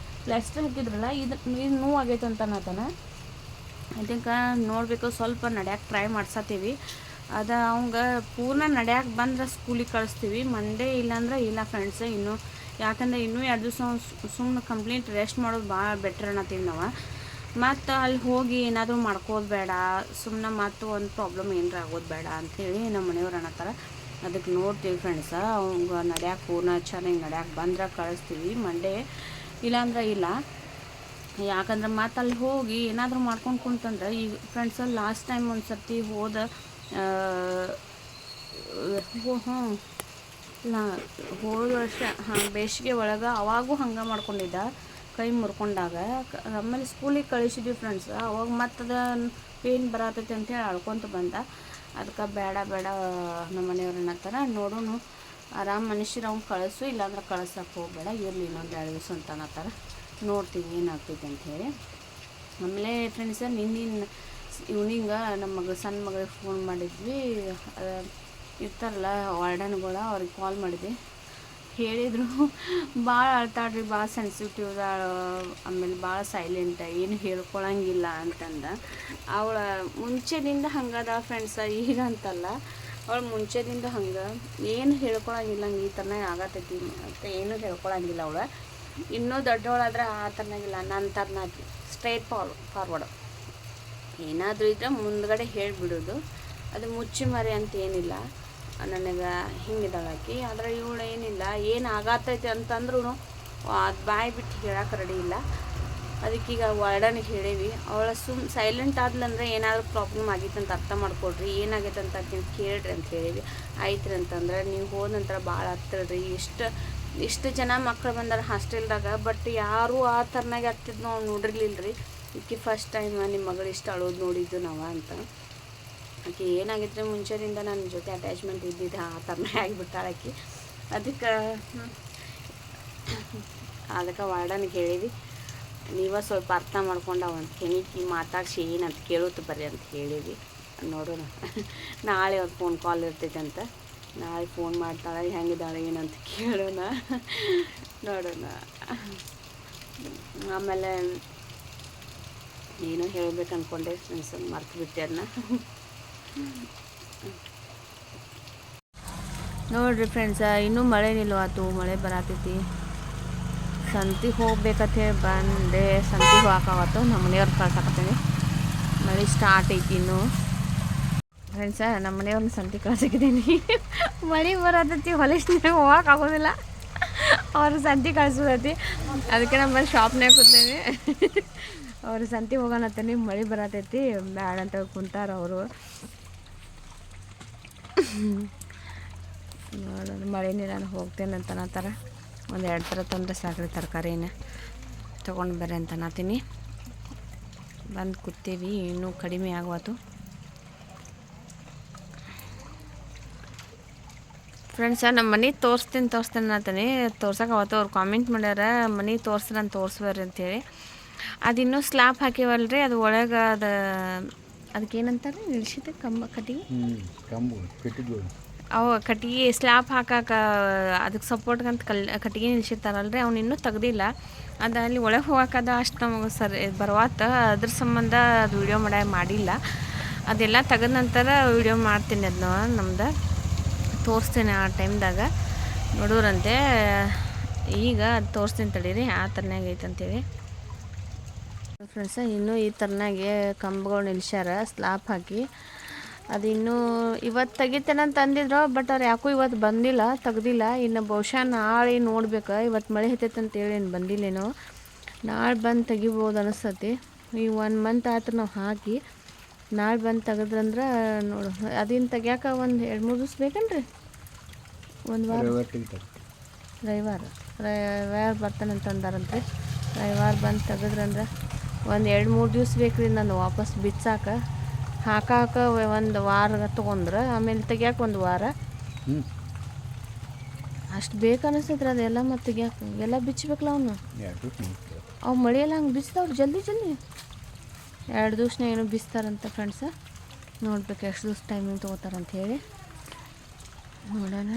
ಪ್ಲಾಸ್ಟರ್ ಹಾಕಿದ್ರಲ್ಲ, ಇದು ನೋವು ಆಗೈತೆ ಅಂತಾನೆ. ಅದಕ್ಕೆ ನೋಡಬೇಕು, ಸ್ವಲ್ಪ ನಡ್ಯಾಕೆ ಟ್ರೈ ಮಾಡ್ಸತ್ತೀವಿ. ಅದು ಅವಂಗೆ ಪೂರ್ಣ ನಡ್ಯಾಕೆ ಬಂದ್ರೆ ಸ್ಕೂಲಿಗೆ ಕಳಿಸ್ತೀವಿ. ಮಂಡೇ ಇಲ್ಲಾಂದ್ರೆ ಇಲ್ಲ ಫ್ರೆಂಡ್ಸ್. ಯಾಕಂದರೆ ಇನ್ನೂ 2 ದಿವಸ ಸುಮ್ಮನೆ ಕಂಪ್ಲೀಟ್ ರೆಸ್ಟ್ ಮಾಡೋದು ಭಾಳ ಬೆಟ್ರ್ ಅನ್ನತ್ತೀವಿ ನಾವು. ಮತ್ತು ಅಲ್ಲಿ ಹೋಗಿ ಏನಾದರೂ ಮಾಡ್ಕೋದು ಬೇಡ, ಸುಮ್ಮನೆ ಮತ್ತು ಒಂದು ಪ್ರಾಬ್ಲಮ್ ಏನಾರ ಆಗೋದು ಬೇಡ ಅಂಥೇಳಿ ನಮ್ಮ ಮನೆಯವ್ರು ಅನ್ನತ್ತಾರೆ. ಅದಕ್ಕೆ ನೋಡ್ತೀವಿ ಫ್ರೆಂಡ್ಸ. ಅವಂಗೆ ನಡ್ಯಾಕೆ ಪೂರ್ಣ ಚೆನ್ನಾಗಿ ನಡ್ಯಾಕೆ ಬಂದ್ರೆ ಕಳಿಸ್ತೀವಿ ಮಂಡೇ, ಇಲ್ಲಾಂದ್ರೆ ಇಲ್ಲ. ಯಾಕಂದ್ರೆ ಮತ್ತು ಅಲ್ಲಿ ಹೋಗಿ ಏನಾದರೂ ಮಾಡ್ಕೊಂಡು ಕುಂತಂದ್ರೆ ಈಗ ಫ್ರೆಂಡ್ಸ ಲಾಸ್ಟ್ ಟೈಮ್ ಒಂದು ಸರ್ತಿ ಹೋದ ವರ್ಷ ಬೇಸಿಗೆ ಒಳಗೆ ಅವಾಗೂ ಹಂಗೆ ಮಾಡ್ಕೊಂಡಿದ್ದ, ಕೈ ಮುರ್ಕೊಂಡಾಗ. ಆಮೇಲೆ ಸ್ಕೂಲಿಗೆ ಕಳಿಸಿದ್ವಿ ಫ್ರೆಂಡ್ಸ್. ಅವಾಗ ಮತ್ತದ ಪೇನ್ ಬರತೈತಿ ಅಂತೇಳಿ ಅಳ್ಕೊತ ಬಂದ. ಅದಕ್ಕೆ ಬೇಡ ನಮ್ಮ ಮನೆಯವ್ರು ಅನ್ನತ್ತಾರ, ನೋಡೋಣ ಆರಾಮ್ ಮನುಷ್ಯರು ಅವ್ನು ಕಳಿಸು, ಇಲ್ಲಾಂದ್ರೆ ಕಳ್ಸೋಕೆ ಹೋಗಬೇಡ, ಇರಲಿ ಇನ್ನೊಂದು 2 ದಿವಸ ಅಂತ ಅನ್ನತ್ತಾರ. ನೋಡ್ತೀವಿ ಏನಾಗ್ತೈತೆ ಅಂಥೇಳಿ. ಆಮೇಲೆ ಫ್ರೆಂಡ್ಸ ಇವ್ನಿಂಗ ನಮ್ಮ ಸಣ್ಣ ಮಗಳಿಗೆ ಫೋನ್ ಮಾಡಿದ್ವಿ. ಇರ್ತಾರಲ್ಲ ವಾರ್ಡನ್ಗಳು, ಅವ್ರಿಗೆ ಕಾಲ್ ಮಾಡಿದ್ವಿ. ಹೇಳಿದರು ಭಾಳ ಅಳ್ತಾಡ್ರಿ, ಭಾಳ ಸೆನ್ಸಿಟಿವ್ ಅದಾಳ, ಆಮೇಲೆ ಭಾಳ ಸೈಲೆಂಟ್, ಏನು ಹೇಳ್ಕೊಳಂಗಿಲ್ಲ ಅಂತಂದ. ಅವಳ ಮುಂಚೆದಿಂದ ಹಂಗದ ಫ್ರೆಂಡ್ಸ, ಈಗ ಅಂತಲ್ಲ, ಅವಳು ಮುಂಚೆದಿಂದ ಹಂಗೆ ಏನು ಹೇಳ್ಕೊಳಂಗಿಲ್ಲ. ಹಂಗೆ ಈ ಥರನೇ ಆಗತೈತಿ ಮತ್ತು ಏನೂ ಹೇಳ್ಕೊಳಂಗಿಲ್ಲ ಅವಳು. ಇನ್ನೂ ದೊಡ್ಡವಳಾದ್ರೆ ಆ ಥರನಾಗಿಲ್ಲ, ನನ್ನ ಥರನಾಗಿ ಸ್ಟ್ರೈಟ್ ಫಾರ್ವರ್ಡು. ಏನಾದರೂ ಇದ್ದರೆ ಮುಂದ್ಗಡೆ ಹೇಳಿಬಿಡೋದು, ಅದು ಮುಚ್ಚಿ ಮರೆ ಅಂತ ಏನಿಲ್ಲ. ನನಗೆ ಹಿಂಗಿದ್ದಾಳಾಕಿ. ಆದರೆ ಇವಳು ಏನಿಲ್ಲ, ಏನು ಆಗತೈತೆ ಅಂತಂದ್ರೂ ಅದು ಬಾಯಿ ಬಿಟ್ಟು ಹೇಳಕ್ಕೆ ರೆಡಿ ಇಲ್ಲ. ಅದಕ್ಕೀಗ ವಾರ್ಡನಿಗೆ ಹೇಳೀವಿ. ಅವಳ ಸೈಲೆಂಟ್ ಆದ್ಲಂದ್ರೆ ಏನಾದರೂ ಪ್ರಾಬ್ಲಮ್ ಆಗಿತ್ತು ಅಂತ ಅರ್ಥ ಮಾಡ್ಕೊಡ್ರಿ, ಏನಾಗೈತೆ ಅಂತ ಕೇಳ್ರಿ ಅಂತ ಹೇಳೀವಿ. ಆಯ್ತು ರೀ ಅಂತಂದ್ರೆ, ನೀವು ಹೋದ ನಂತರ ಭಾಳ ಹತ್ತಿರರಿ, ಇಷ್ಟು ಜನ ಮಕ್ಕಳು ಬಂದಾರ ಹಾಸ್ಟೆಲ್ದಾಗ, ಬಟ್ ಯಾರೂ ಆ ಥರನಾಗೆ ಹತ್ತಿದ್ದು ನಾವು ನೋಡಿರ್ಲಿಲ್ಲ ರೀ. ಈಕೆ ಫಸ್ಟ್ ಟೈಮ್ ನಿಮ್ಮ ಮಗಳು ಇಷ್ಟ ಅಳೋದು ನೋಡಿದ್ದು ನಾವು ಅಂತ. ಆಕೆ ಏನಾಗಿದ್ರೆ ಮುಂಚೆಯಿಂದ ನನ್ನ ಜೊತೆ ಅಟ್ಯಾಚ್ಮೆಂಟ್ ಇದ್ದಿದ್ದು ಆ ಥರನೇ ಆಗಿಬಿಟ್ಟಾಳೆ ಆಕೆ. ಅದಕ್ಕೆ ವಾರ್ಡನ್ಗೆ ಹೇಳೀವಿ, ನೀವೇ ಸ್ವಲ್ಪ ಅರ್ಥ ಮಾಡ್ಕೊಂಡು ಒಂದು ಕೆಣಿಕಿ ಮಾತಾಡಿಸಿ ಏನಂತ ಕೇಳೋದು ಬರ್ರಿ ಅಂತ ಹೇಳೀವಿ. ನೋಡೋಣ, ನಾಳೆ ಒಂದು ಫೋನ್ ಕಾಲ್ ಇರ್ತೈತೆ ಅಂತ. ನಾಳೆ ಫೋನ್ ಮಾಡ್ತಾಳೆ, ಹೆಂಗಿದ್ದಾಳೆ ಏನಂತ ಕೇಳೋಣ, ನೋಡೋಣ. ಆಮೇಲೆ ಏನೋ ಹೇಳ್ಬೇಕು ಅಂದ್ಕೊಂಡೆ ಫ್ರೆಂಡ್ಸ್, ಮರ್ತು ಬಿಟ್ಟೆ ಅದನ್ನ. ನೋಡಿರಿ ಫ್ರೆಂಡ್ಸ, ಇನ್ನೂ ಮಳೆ ನಿಲ್ವಾತು, ಮಳೆ ಬರತೈತಿ. ಸಂತಿಗೆ ಹೋಗ್ಬೇಕಂತ ಹೇಳಿ ಬಂದೆ, ಸಂತಿಗೆ ಹೋಗಾಕವತ್ತು. ನಮ್ಮ ಮನೆಯವ್ರು ಕಳ್ಸಾಕತ್ತೀನಿ, ಮಳೆ ಸ್ಟಾರ್ಟ್ ಐತಿ ಇನ್ನೂ ಫ್ರೆಂಡ್ಸ. ನಮ್ಮ ಮನೆಯವ್ರನ್ನ ಸಂತಿಗೆ ಕಳ್ಸಾಕಿದ್ದೀನಿ. ಮಳೆ ಬರತೈತಿ, ಹೊಲಸ್ನಾಗ ಹೋಗಕ್ಕೆ ಆಗೋದಿಲ್ಲ. ಅವ್ರು ಸಂತಿ ಕಳ್ಸೋದೈತಿ, ಅದಕ್ಕೆ ನಮ್ಮ ಶಾಪ್ನಾಗ ಕೂತೇವಿ. ಅವ್ರು ಸಂತಿ ಹೋಗೋಣತ್ತೇನಿ, ಮಳೆ ಬರತೈತಿ ಬ್ಯಾಡ ಅಂತ ಕುಂತಾರ ಅವರು. ನೋಡೋಣ, ಮಳೆ ನೀರಾನು ಹೋಗ್ತೇನೆ ಅಂತ ಅನ್ನತ್ತಾರ. ಒಂದು 2 ಥರ ತಂದ್ರೆ ಸಾಕ್ರಿ ತರಕಾರಿನ ತೊಗೊಂಡು ಬರ್ರಿ ಅಂತ ಅನ್ನತ್ತೀನಿ. ಬಂದು ಕೂತೀವಿ, ಇನ್ನೂ ಕಡಿಮೆ ಆಗೋತು ಫ್ರೆಂಡ್ಸ. ನಮ್ಮ ಮನೆ ತೋರಿಸ್ತೀನಿ ಅನ್ನತ್ತೀನಿ. ತೋರ್ಸಕ್ಕೆ ಅವತ್ತು ಅವ್ರು ಕಾಮೆಂಟ್ ಮಾಡ್ಯಾರ, ಮನೆ ತೋರಿಸ್ತೀನಿ ತೋರಿಸ್ಬರ್ರಿ ಅಂತೇಳಿ. ಅದು ಇನ್ನೂ ಸ್ಲ್ಯಾಬ್ ಹಾಕಿವಲ್ರಿ, ಅದು ಒಳಗೆ ಅದಕ್ಕೆ ಏನಂತಾರೆ ನಿಲ್ಸಿದೆ ಕಟ್ಟಿಗೆ, ಅವು ಕಟ್ಟಿಗೆ ಸ್ಲ್ಯಾಬ್ ಹಾಕಕ್ಕೆ ಅದಕ್ಕೆ ಸಪೋರ್ಟ್ಗಂತ ಕಟ್ಟಿಗೆ ನಿಲ್ಸಿರ್ತಾರಲ್ರಿ, ಅವ್ನು ಇನ್ನೂ ತೆಗ್ದಿಲ್ಲ. ಅದು ಅಲ್ಲಿ ಒಳಗೆ ಹೋಗೋಕ್ಕದ ಅಷ್ಟು ನಮಗೆ ಸರಿ ಬರವಾತ, ಅದ್ರ ಸಂಬಂಧ ಅದು ವೀಡಿಯೋ ಮಾಡಿಲ್ಲ. ಅದೆಲ್ಲ ತೆಗೆದ ನಂತರ ವೀಡಿಯೋ ಮಾಡ್ತೀನಿ, ಅದನ್ನ ನಮ್ದು ತೋರಿಸ್ತೇನೆ ಆ ಟೈಮ್ದಾಗ ನೋಡೋರಂತೆ. ಈಗ ಅದು ತೋರಿಸ್ತೀನಿ ತಡೀರಿ, ಆ ಥರನಾಗ ಐತೆ ಅಂತೇಳಿ ಫ್ರೆಂಡ್ಸ. ಇನ್ನೂ ಈ ಥರನಾಗೆ ಕಂಬಗಳು ನಿಲ್ಸ್ಯಾರ ಸ್ಲ್ಯಾಬ್ ಹಾಕಿ. ಅದು ಇನ್ನೂ ಇವತ್ತು ತೆಗಿತೇನಂತ ಅಂದಿದ್ರು, ಬಟ್ ಅವ್ರು ಯಾಕೋ ಇವತ್ತು ಬಂದಿಲ್ಲ, ತೆಗ್ದಿಲ್ಲ. ಇನ್ನು ಬಹುಶಃ ನಾಳೆ ನೋಡ್ಬೇಕು, ಇವತ್ತು ಮಳೆ ಹತ್ತೈತೆ ಅಂತೇಳಿ ಏನು ಬಂದಿಲ್ಲೇನೋ. ನಾಳೆ ಬಂದು ತೆಗಿಬೋದು ಅನಿಸ್ತತಿ. ಈ 1 ಮಂತ್ ಆಯ್ತು ನಾವು ಹಾಕಿ. ನಾಳೆ ಬಂದು ತೆಗೆದ್ರಂದ್ರೆ ನೋಡು, ಅದಿನ್ನು ತೆಗಿಯಾಕೆ ಒಂದು 2-3 ದಿವ್ಸ ಬೇಕನ್ರಿ, ಒಂದು ವಾರ. ರವಿವಾರ ಬರ್ತಾನಂತ ಅಂದಾರಂತೆ. ರವಿವಾರ ಬಂದು ತೆಗೆದ್ರಂದ್ರೆ ಒಂದು 2-3 ದಿವ್ಸ ಬೇಕು ರೀ ನಾನು ವಾಪಸ್ ಬಿಚ್ಚಾಕ. ಹಾಕಾಕ 1 ವಾರ ತೊಗೊಂಡ್ರೆ ಆಮೇಲೆ ತೆಗಿಯಾಕೆ 1 ವಾರ ಅಷ್ಟು ಬೇಕು ಅನಿಸ್ತೈತ್ರಿ. ಅದೆಲ್ಲ ಮತ್ತು ತೆಗಿಯಾಕೆ ಎಲ್ಲ ಬಿಚ್ಚಬೇಕಲ್ಲ ಅವನು. ಅವು ಮಳೆಯೆಲ್ಲ ಹಂಗೆ ಬಿಚ್ತಾವ್ರಿ ಜಲ್ದಿ 2 ದಿವ್ಸನ ಏನೋ ಬಿಸ್ತಾರಂತ ಫ್ರೆಂಡ್ಸ. ನೋಡ್ಬೇಕು ಎಷ್ಟು ದಿವ್ಸ ಟೈಮಿಂಗ್ ತೊಗೋತಾರಂತ ಹೇಳಿ ನೋಡೋಣ.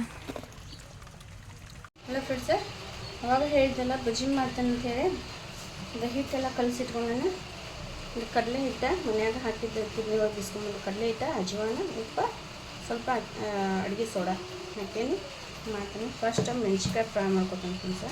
ಹಲೋ ಫ್ರೆಂಡ್ಸ, ಅವಾಗ ಹೇಳಿದ್ದೆಲ್ಲ ಬಜ್ಜಿ ಮಾಡ್ತೇನೆ ಅಂತೇಳಿ ಇದು ಹಿಟ್ಟೆಲ್ಲ ಕಲಸಿಟ್ಕೊಂಡಾನ. ಇದು ಕಡಲೆ ಹಿಟ್ಟ ಮನ್ಯಾಗ ಹಾಕಿದ್ದು ಕಿಡ್ನಿ ಒಳಗೆ ಬಿಸ್ಕೊಂಬಂದು ಕಡಲೆ ಹಿಟ್ಟ, ಅಜ್ವಾನ, ಉಪ್ಪು, ಸ್ವಲ್ಪ ಅಡುಗೆ ಸೋಡಾ ಹಾಕೇನಿ ಮಾಡ್ತೀನಿ. ಫಸ್ಟ್ ಮೆಣಸಿನ್ಕಾಯಿ ಫ್ರೈ ಮಾಡ್ಕೊತಾನೆ ಫ್ರೆಂಡ್ಸ.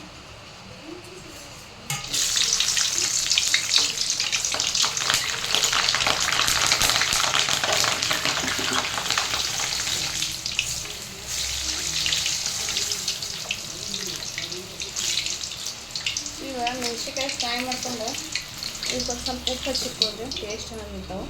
ಈಗ ಮೆಣಸಿನ್ಕಾಯಿ ಫ್ರೈ ಮಾಡ್ಕೊಂಡು ಈಗ ಸ್ವಲ್ಪ ಉಪ್ಪು ಹಚ್ಚಿಟ್ಕೊಂಡ್ರೆ ಟೇಸ್ಟ್ ಚೆನ್ನಾಗಿರ್ತಾವೆ.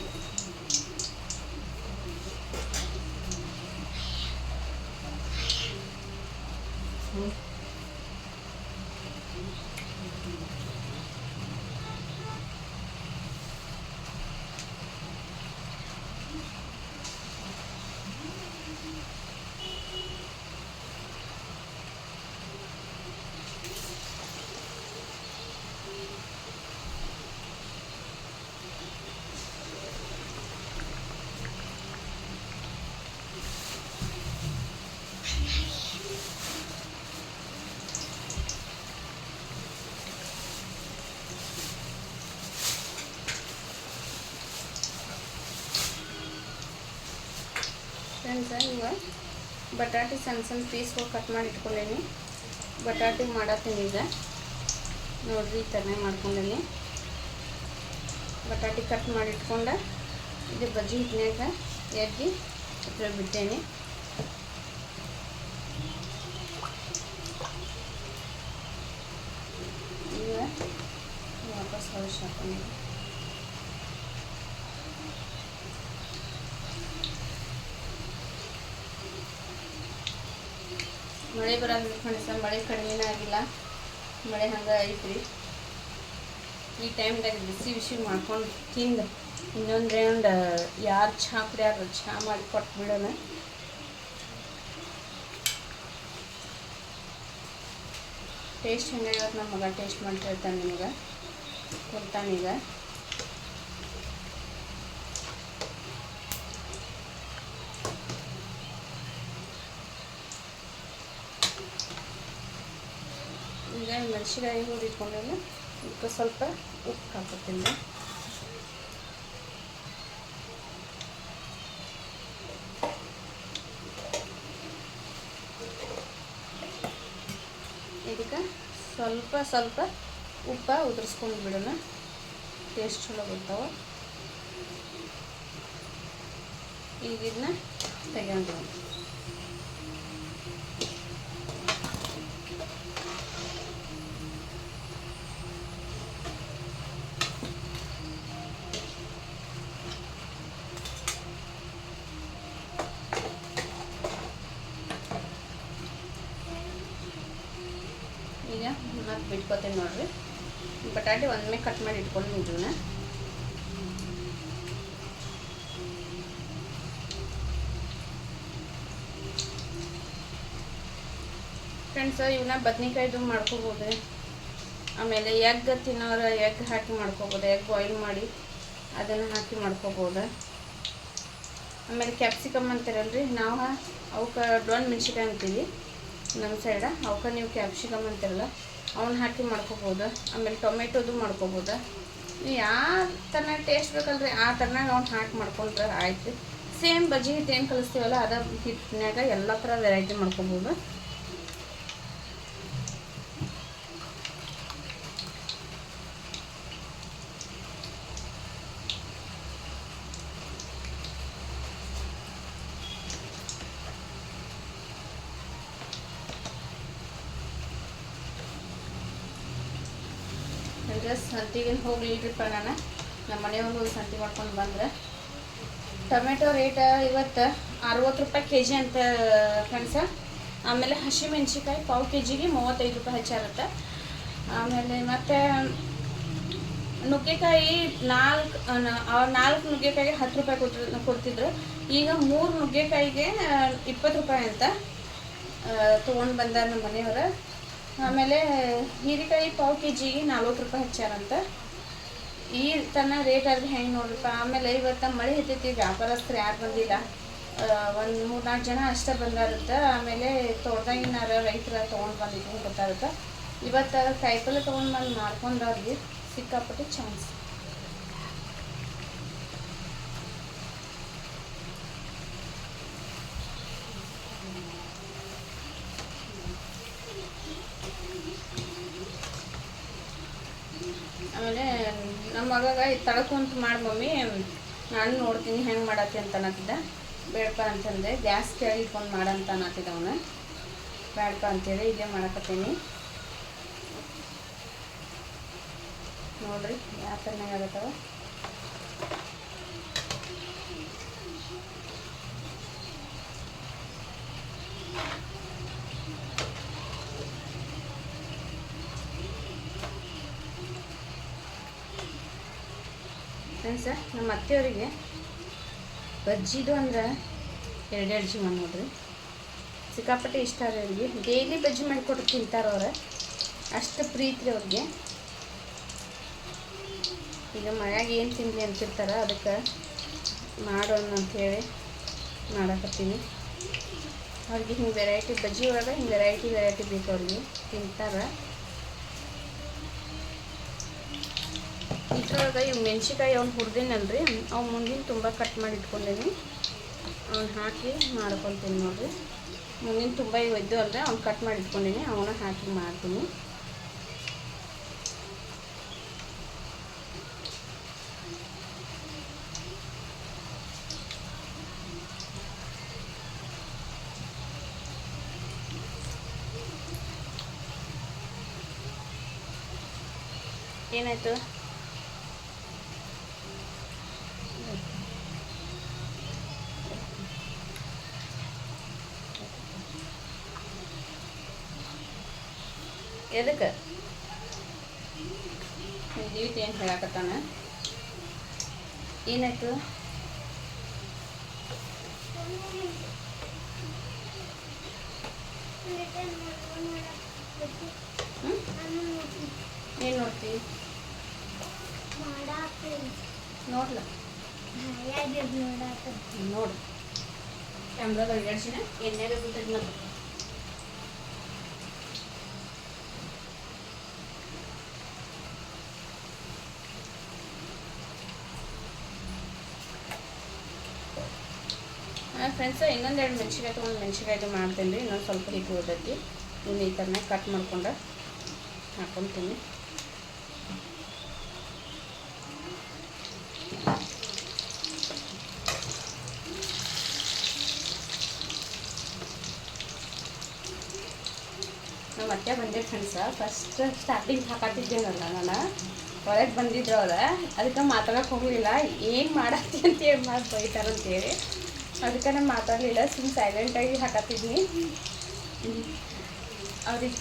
ಫ್ರೆಂಡ್ಸ, ಈಗ ಬಟಾಟೆ ಸಣ್ಣ ಪೀಸ್ಗಳು ಕಟ್ ಮಾಡಿ ಇಟ್ಕೊಂಡೇನಿ. ಬಟಾಟೆ ಮಾಡತ್ತೀನಿ ಈಗ ನೋಡ್ರಿ, ಈ ಥರನೇ ಮಾಡ್ಕೊಂಡೇನಿ. ಬಟಾಟೆ ಕಟ್ ಮಾಡಿ ಇಟ್ಕೊಂಡ ಇದು ಬಜ್ಜಿ ಹಿಟ್ಟಿನಾಗ ಎಗ್ಗಿ ಬಿಟ್ಟೇನಿ. ಈಗ ವಾಪಸ್ ಹೊರಸಿ ಹಾಕೊಂಡು ಮಳೆ ಬರೋದು ಫ್ರೆಂಡ್ಸ. ಮಳೆ ಕಡಿಮೆನೇ ಆಗಿಲ್ಲ, ಮಳೆ ಹಂಗೆ ಐತ್ರಿ. ಈ ಟೈಮ್ದಾಗ ಬಿಸಿ ಮಾಡ್ಕೊಂಡು ತಿಂದು ಇನ್ನೊಂದು ರೌಂಡ್ ಯಾರು ಚಹಾ ಕುಡಿಯಾರ ಚಹಾ ಮಾಡಿ ಕೊಟ್ಟು ಬಿಡೋಣ. ಟೇಸ್ಟ್ ಹೆಂಗಾಗಿರುತ್ತೆ ನಮ್ಮ ಮಗ ಟೇಸ್ಟ್ ಮಾಡಿ ಹೇಳ್ತಾನೆ, ನಿಮಗೆ ಕೊಡ್ತಾನೀಗ. ಈಗ ಮೆಣಸಿನ್ಕಾಯಿ ಹುರಿಟ್ಕೊಂಡೇನೆ, ಇದಕ್ಕೆ ಸ್ವಲ್ಪ ಉಪ್ಪು ಹಾಕೋತೀನಿ. ಇದಕ್ಕೆ ಸ್ವಲ್ಪ ಉಪ್ಪ ಉದುರಿಸ್ಕೊಂಡು ಬಿಡೋಣ, ಟೇಸ್ಟ್ ಚಲೋ ಬರ್ತಾವೆ. ಈಗ ಇದನ್ನ ತೆಗೆಯೋಣ. ಈಗ ಮತ್ತೆ ಬಿಟ್ಕೋತೀನಿ ನೋಡಿರಿ. ಬಟಾಟೆ ಒಂದ್ಮೇ ಕಟ್ ಮಾಡಿ ಇಟ್ಕೊಂಡು ಇದನ್ನ ಫ್ರೆಂಡ್ಸ್, ಇವನ್ನ ಬದ್ನಿಕಾಯ್ದು ಮಾಡ್ಕೋಬೋದು. ಆಮೇಲೆ ಎಗ್ ತಿನ್ನೋರು ಎಗ್ ಹಾಕಿ ಮಾಡ್ಕೋಬೋದು, ಎಗ್ ಬಾಯ್ಲ್ ಮಾಡಿ ಅದನ್ನು ಹಾಕಿ ಮಾಡ್ಕೋಬೋದು. ಆಮೇಲೆ ಕ್ಯಾಪ್ಸಿಕಮ್ ಅಂತಾರಲ್ರಿ, ನಾವು ಅವಕ್ಕೆ ಡೊಣ್ ಮೆಣ್ಸಿಕಾಯಿ ಅಂತೀವಿ ನಮ್ಮ ಸೈಡ, ಅವಕ್ಕೆ ನೀವು ಕ್ಯಾಪ್ಸಿಕಮ್ ಅಂತಿರಲ್ಲ ಅವನ್ನ ಹಾಕಿ ಮಾಡ್ಕೋಬೋದು. ಆಮೇಲೆ ಟೊಮೆಟೊದು ಮಾಡ್ಕೋಬೋದು. ನೀವು ಯಾವ ಥರ ಟೇಸ್ಟ್ ಬೇಕಲ್ರಿ ಆ ಥರನಾಗ ಅವ್ನು ಹಾಕಿ ಮಾಡ್ಕೊಂಡ್ರೆ ಆಯ್ತು. ಸೇಮ್ ಬಜ್ಜಿ ಹಿಟ್ಟು ಏನು ಕಲಿಸ್ತೀವಲ್ಲ ಅದ ಹಿಟ್ಟಿನಾಗ ಎಲ್ಲ ಥರ ವೆರೈಟಿ ಮಾಡ್ಕೋಬೋದು. ಸಂತಿಗೆ ಹೋಗ್ಲಿಲ್ರಿಪ್ಪ, ನಾನು ನಮ್ಮ ಮನೆಯವ್ರು ಹೋಗಿ ಸಂತಿ ಮಾಡ್ಕೊಂಡು ಬಂದ್ರೆ. ಟೊಮೆಟೊ ರೇಟ್ ಇವತ್ತು 60 ರೂಪಾಯಿ ಕೆಜಿ ಅಂತ ಫ್ರೆಂಡ್ಸ. ಆಮೇಲೆ ಹಸಿಮೆಣ್ಸಿಕಾಯಿ ಪಾವು ಕೆಜಿಗೆ 35 ರೂಪಾಯಿ ಹೆಚ್ಚಾಗುತ್ತೆ. ಆಮೇಲೆ ಮತ್ತು ನುಗ್ಗೆಕಾಯಿ 4 ನುಗ್ಗೆಕಾಯಿಗೆ 10 ರೂಪಾಯಿ ಕೊಡ್ತಿದ್ರು. ಈಗ 3 ನುಗ್ಗೆಕಾಯಿಗೆ 20 ರೂಪಾಯಿ ಅಂತ ತೊಗೊಂಡು ಬಂದ ನಮ್ಮ ಮನೆಯವರು. ಆಮೇಲೆ ಹೀರೆಕಾಯಿ ಪಾವು ಕೆಜಿಗೆ 40 ರೂಪಾಯಿ ಹೆಚ್ಚಾರಂತ. ಈ ತನ್ನ ರೇಟ್ ಆದ್ರೆ ಹೆಂಗೆ ನೋಡ್ರಿಪ್ಪ. ಆಮೇಲೆ ಇವತ್ತು ಮಳೆ ಹತ್ತೈತಿ, ವ್ಯಾಪಾರಸ್ಥರು ಯಾರು ಬಂದಿಲ್ಲ, ಒಂದು 3-4 ಜನ ಅಷ್ಟೇ ಬಂದಾರುತ್ತೆ. ಆಮೇಲೆ ತೋಟದಾಗಿನಾರ ರೈತರ ತೊಗೊಂಡು ಬಂದಿದ್ದು ಗೊತ್ತಾಗುತ್ತೆ. ಇವತ್ತು ಕಾಯಿಪಲ್ಲೆ ತೊಗೊಂಡು ಬಂದು ಮಾಡ್ಕೊಂಡವ್ರಿಗೆ ಸಿಕ್ಕಾಪಟ್ಟೆ ಚಾನ್ಸ್. ಆಮೇಲೆ ನಮ್ಮ ಮಗ ತಳಕುಂತ ಮಾಡಿ ಮಮ್ಮಿ ನಾನು ನೋಡ್ತೀನಿ ಹೆಂಗೆ ಮಾಡತ್ತಿ ಅಂತ ಅನ್ನತ್ತಿದ್ದ. ಬೇಡಪ್ಪ ಅಂತಂದೆ, ಗ್ಯಾಸ್ ಕೆಳಗೆ ಇಟ್ಕೊಂಡು ಮಾಡಂತ ಅನ್ನತ್ತಿದ್ದ ಅವನು. ಬೇಡಪ್ಪ ಅಂತೇಳಿ ಇಲ್ಲೇ ಮಾಡಕತ್ತೀನಿ ನೋಡ್ರಿ ಯಾವ ಥರನಾಗ ಆಗತ್ತವ. ಫ್ರೆಂಡ್ಸ, ನಮ್ಮ ಅತ್ತೆಯವರಿಗೆ ಬಜ್ಜಿದು ಅಂದ್ರೆ 2 ಜೀವ ನೋಡ್ರಿ, ಸಿಕ್ಕಾಪಟ್ಟೆ ಇಷ್ಟ ರೀ ಅವ್ರಿಗೆ. ಡೈಲಿ ಬಜ್ಜಿ ಮಾಡಿಕೊಟ್ರು ತಿಂತಾರೆ ಅವ್ರು, ಅಷ್ಟು ಪ್ರೀತಿ ಅವ್ರಿಗೆ. ಈಗ ಮನ್ಯಾಗ ಏನು ತಿನ್ನಲಿ ಅಂತಿರ್ತಾರೆ, ಅದಕ್ಕೆ ಮಾಡೋಣ ಅಂಥೇಳಿ ಮಾಡಕತ್ತೀನಿ. ಅವ್ರಿಗೆ ಹಿಂಗೆ ವೆರೈಟಿ ಬಜ್ಜಿ ಒಳಗೆ ಹಿಂಗೆ ವೆರೈಟಿ ಬೇಕು ಅವ್ರಿಗೆ, ತಿಂತಾರೆ. ಇದ್ರೊಳಗೆ ಇವು ಮೆಣ್ಸಿಕಾಯಿ ಅವ್ನು ಹುರಿದಿನಲ್ರಿ, ಅವ್ನು ಮುಂದಿನ ತುಂಬ ಕಟ್ ಮಾಡಿ ಇಟ್ಕೊಂಡೀನಿ. ಅವ್ನು ಹಾಕಿ ಮಾಡ್ಕೊತೀನಿ ನೋಡಿರಿ. ಮುಂದಿನ ತುಂಬ ಇವು ಇದ್ದು ಅಲ್ಲದೆ ಅವ್ನು ಕಟ್ ಮಾಡಿ ಇಟ್ಕೊಂಡೀನಿ, ಅವನ್ನ ಹಾಕಿ ಮಾಡ್ತೀನಿ. ಏನಾಯ್ತು? ಎದಕ್ಕೆ ಜೀವಿತ ಏನು ಹೇಳಕತ್ತಾನ? ಏನಾಯ್ತು? ಏನು ನೋಡ್ತಿ? ನೋಡ್ಲ ನೋಡು ಕ್ಯಾಮ್ರಾದಾಗ ಎಡ್ಸಿನ ಎಣ್ಣೆಗ ಬಿಟ್ಟದ್ ನಾನು. ಫ್ರೆಂಡ್ಸ, ಇನ್ನೊಂದೆರಡು ಮೆಣ್ಸಿಕಾಯಿ ತೊಗೊಂಡು ಮೆಣ್ಸಿಕಾಯ್ದು ಮಾಡ್ತೀನಿ ರೀ. ಇನ್ನೊಂದು ಸ್ವಲ್ಪ ಹಿಟ್ಟು ಉಳಿದೈತಿ, ಇನ್ನು ಈ ಥರನೇ ಕಟ್ ಮಾಡ್ಕೊಂಡು ಹಾಕ್ಕೊತೀನಿ. ನಮ್ಮ ಅತ್ತೆ ಬಂದಿದ್ದು ಫ್ರೆಂಡ್ಸ, ಫಸ್ಟ್ ಸ್ಟಾರ್ಟಿಂಗ್ ಹಾಕತ್ತಿದ್ದೇನಲ್ಲ ನಾನು, ಹೊರಗೆ ಬಂದಿದ್ರು ಅವ್ರ, ಅದಕ್ಕೆ ಮಾತಾಡೋಕೆ ಹೋಗಲಿಲ್ಲ. ಏನು ಮಾಡತ್ತಿ ಅಂತೇಳಿ ಮಾಡಿ ಬೈತಾರಂತೇಳಿ ಅದಕ್ಕೆ ನಾನು ಮಾತಾಡಲಿಲ್ಲ, ಸುಮ್ಮನೆ ಸೈಲೆಂಟಾಗಿ ಹಾಕತ್ತಿದ್ನಿ. ಅವ್ರಿಗೆ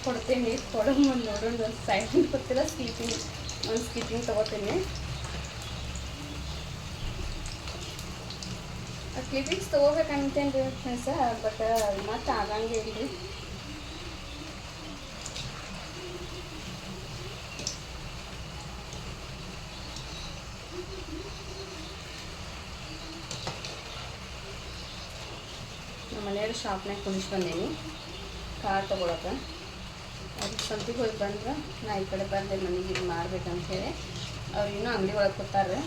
ಕೊಡ್ತೀನಿ ಕೊಡೋ ಮುಂದೆ ನೋಡೋಣ ಒಂದು ಸೈಲೆಂಟ್ ಗೊತ್ತಿಲ್ಲ ಸ್ಕೀಪಿಂಗ್ ತೊಗೋತೀನಿ. ಕ್ಲಿಪಿಂಗ್ಸ್ ತೊಗೋಬೇಕಂತೇನು ರೀ ಫ್ರೆಂಡ್ಸ, ಬಟ್ ಮತ್ತೆ ಆಗಂಗೆ ಇಲ್ರಿ. ನಮ್ಮ ಮನೆಯವ್ರು ಶಾಪ್ನಾಗ ಕುಣಿಸಿ ಬಂದೀನಿ ಕಾರ್ ತೊಗೊಳಕ್ಕೆ. ಅವ್ರು ಸಂತಿಗೆ ಹೋಗಿ ಬಂದ್ರೆ ನಾ ಈ ಕಡೆ ಬಂದೆ ಮನೆಗೆ ಇದು ಮಾಡ್ಬೇಕಂತೇಳಿ. ಅವ್ರು ಇನ್ನೂ ಅಂಗಡಿ ಒಳಗೆ ಕೂತಾರೆ.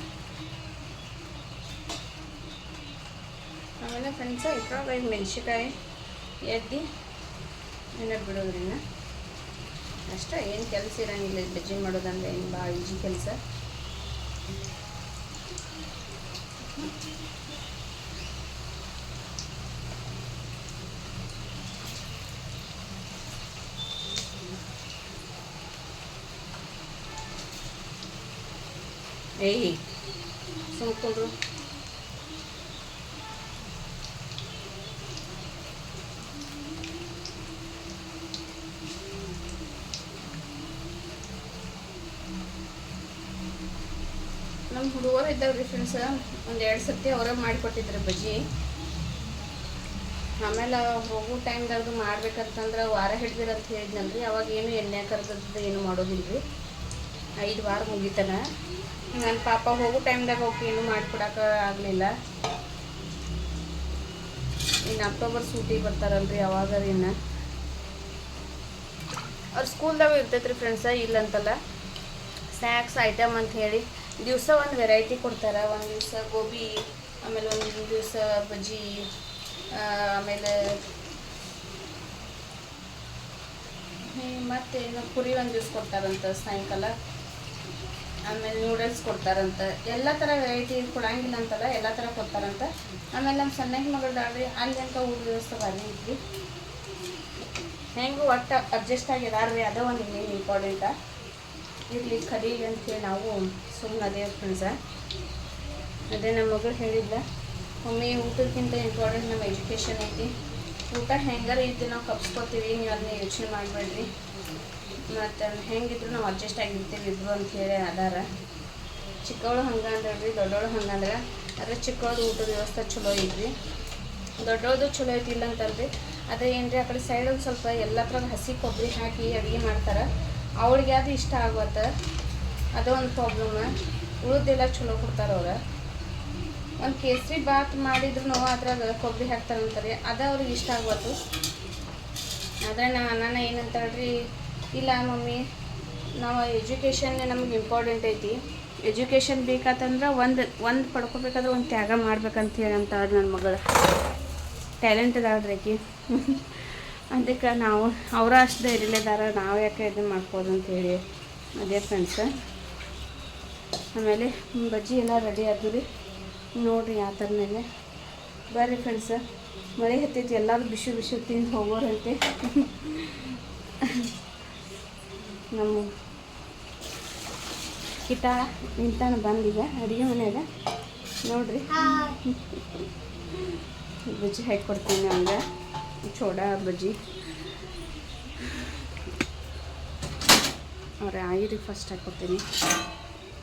ಆಮೇಲೆ ಫ್ರೆಂಡ್ಸ ಇದ್ರೊಳಗೆ 5 ಮೆಣಸಿನ್ಕಾಯಿ ಎದ್ದು ಎಣ್ಣೆ ಬಿಡೋದ್ರಿಂದ ಅಷ್ಟೇ. ಏನು ಕೆಲಸ ಇರೋಂಗಿಲ್ಲ ಬಜ್ಜಿ ಮಾಡೋದಂದ್ರೆ, ಏನು ಭಾಳ ಈಜಿ ಕೆಲಸ. ಏಯ್ ಸುಮ್ಕೊಂಡ್ರು. ನಮ್ಮ ಹುಡುಗರು ಇದ್ದಾವ್ರಿ ಫ್ರೆಂಡ್ಸ, ಒಂದು 2 ಸರ್ತಿ ಅವರೇ ಮಾಡಿಕೊಟ್ಟಿದ್ರು ಬಜ್ಜಿ. ಆಮೇಲೆ ಹೋಗೋ ಟೈಮ್ದಾಗ ಮಾಡ್ಬೇಕಂತಂದ್ರೆ ವಾರ ಹಿಡ್ದಿರಂತ ಹೇಳಿದ್ನಲ್ರಿ. ಅವಾಗ ಏನು ಎಣ್ಣೆ ಕರ್ದದ್ದು ಏನು ಮಾಡೋದಿಲ್ಲ ರೀ. 5 ವಾರ ಮುಗಿತಾನ. ನನ್ನ ಪಾಪ ಹೋಗೋ ಟೈಮ್ದಾಗ ಹೋಗಿ ಏನು ಮಾಡಿಕೊಡಕ್ಕೆ ಆಗಲಿಲ್ಲ. ಇನ್ನು ಅಕ್ಟೋಬರ್ ಸೂಟಿಗೆ ಬರ್ತಾರಲ್ರಿ ಅವಾಗ ಇನ್ನು ಅವ್ರ ಸ್ಕೂಲ್ದಾಗ ಇರ್ತೈತ್ರಿ ಫ್ರೆಂಡ್ಸ, ಇಲ್ಲಂತಲ್ಲ. ಸ್ನ್ಯಾಕ್ಸ್ ಐಟಮ್ ಅಂತ ಹೇಳಿ ದಿವಸ ಒಂದು ವೆರೈಟಿ ಕೊಡ್ತಾರೆ. ಒಂದು ದಿವಸ ಗೋಬಿ, ಆಮೇಲೆ ಒಂದು ದಿವಸ ಬಜ್ಜಿ, ಆಮೇಲೆ ಮತ್ತು ಪುರಿ ಒಂದು ದಿವ್ಸ ಕೊಡ್ತಾರಂತ ಸಾಯಂಕಾಲ. ಆಮೇಲೆ ನೂಡಲ್ಸ್ ಕೊಡ್ತಾರಂತ. ಎಲ್ಲ ಥರ ವೆರೈಟಿ ಕೊಡಂಗಿಲ್ಲ ಅಂತಲ್ಲ, ಎಲ್ಲ ಥರ ಕೊಡ್ತಾರಂತ. ಆಮೇಲೆ ನಮ್ಮ ಸಣ್ಣಗೆ ಮಗಳ್ದಾಳ್ರಿ, ಅಲ್ಲಿ ಅಂತ ಊಟ ವ್ಯವಸ್ಥೆ ಭಾರಿ ಐತ್ರಿ. ಹೆಂಗೂ ಒಟ್ಟು ಅಡ್ಜಸ್ಟ್ ಆಗಿದಾರ್ರಿ, ಅದೇ ಒಂದು ಮೇನ್ ಇಂಪಾರ್ಟೆಂಟ. ಇರಲಿ ಕಲೀಲಿ ಅಂತೇಳಿ ನಾವು ಸುಮ್ಮನೆ ಅದೇ ಫ್ರೆಂಡ್ಸ. ಅದೇ ನಮ್ಮ ಮಗಳು ಹೇಳಿದ್ದ, ಮಮ್ಮಿ ಊಟಕ್ಕಿಂತ ಇಂಪಾರ್ಟೆಂಟ್ ನಮ್ಮ ಎಜುಕೇಷನ್ ಐತಿ. ಊಟ ಹೆಂಗಾರ ಐತಿ ನಾವು ಕಪ್ಸ್ಕೊತೀವಿ, ನೀವು ಅದನ್ನ ಯೋಚನೆ ಮಾಡಬೇಡ್ರಿ. ಮತ್ತು ಹೆಂಗಿದ್ರು ನಾವು ಅಡ್ಜಸ್ಟ್ ಆಗಿರ್ತೀವಿ ಇಬ್ಬರು ಅಂಥೇಳಿ ಅದಾರ. ಚಿಕ್ಕವಳು ಹಂಗೆ ಅಂದ್ರಿ, ದೊಡ್ಡವಳು ಹಂಗೆ ಅಂದ್ರೆ. ಆದರೆ ಚಿಕ್ಕವಳು ಊಟದ ವ್ಯವಸ್ಥೆ ಚಲೋ ಐತ್ರಿ, ದೊಡ್ಡವಳದು ಚಲೋ ಐತಿ ಇಲ್ಲ ಅಂತಲ್ರಿ. ಅದೇ ಏನು ರೀ, ಆ ಕಡೆ ಸೈಡ್ ಒಂದು ಸ್ವಲ್ಪ ಎಲ್ಲ ಥರದ ಹಸಿ ಕೊಬ್ಬರಿ ಹಾಕಿ ಅಡುಗೆ ಮಾಡ್ತಾರೆ. ಅವಳಿಗೆ ಅದು ಇಷ್ಟ ಆಗುತ್ತೆ, ಅದೇ ಒಂದು ಪ್ರಾಬ್ಲಮ್. ಉಳಿದೆಲ್ಲ ಚಲೋ ಕೊಡ್ತಾರೆ ಅವ್ರು. ಒಂದು ಕೇಸರಿ ಬಾತ್ ಮಾಡಿದ್ರು ಅದ್ರಾಗ ಕೊಬ್ಬರಿ ಹಾಕ್ತಾರಂತಾರೆ, ಅದೇ ಅವ್ರಿಗೆ ಇಷ್ಟ ಆಗೋದು. ಆದರೆ ನಾನು ಏನಂತೇಳ್ರಿ, ಇಲ್ಲ ಮಮ್ಮಿ ನಾವು ಎಜುಕೇಷನ್ ನಮಗೆ ಇಂಪಾರ್ಟೆಂಟ್ ಐತಿ. ಎಜುಕೇಷನ್ ಬೇಕಾತಂದ್ರೆ ಒಂದು ಪಡ್ಕೋಬೇಕಾದ್ರೆ ಒಂದು ತ್ಯಾಗ ಮಾಡ್ಬೇಕಂತ ಹೇಳಿ ಅಂತಾಳೆ ನನ್ನ ಮಗಳು. ಟ್ಯಾಲೆಂಟ್ ಅದಾಳ್ರಿ ಆಕಿ. ಅದಕ್ಕೆ ನಾವು ಅವರ ಅಷ್ಟು ಧೈರ್ಯಲಿದ್ದಾರ, ನಾವು ಯಾಕೆ ಇದನ್ನು ಮಾಡ್ಬೋದು ಅಂತೇಳಿ ಅದೇ ಫ್ರೆಂಡ್ಸ. ಆಮೇಲೆ ಬಜ್ಜಿ ಎಲ್ಲ ರೆಡಿ ಆದ್ವು ರೀ. ನೋಡಿರಿ ಯಾವ ಥರನೇ ಬರ್ರಿ ಫ್ರೆಂಡ್ಸ. ಮಳೆ ಹತ್ತೈತಿ, ಎಲ್ಲರೂ ಬಿಸಿ ಬಿಸಿ ತಿಂದು ಹೋಗೋರಂತೆ. ನಮ್ಮ ಕಿಟ ನಿಂತಾನು ಬಂದೀಗ ಅಡುಗೆ ಮನೆಯಾಗ. ನೋಡಿರಿ ಬಜ್ಜಿ ಹಾಕ್ಕೊಡ್ತೀನಿ ಹಂಗೆ, ಚೋಡಾ ಬಜ್ಜಿ. ಅವ್ರ ಆಯಿರಿ ಫಸ್ಟ್ ಹಾಕ್ಕೊಡ್ತೀನಿ.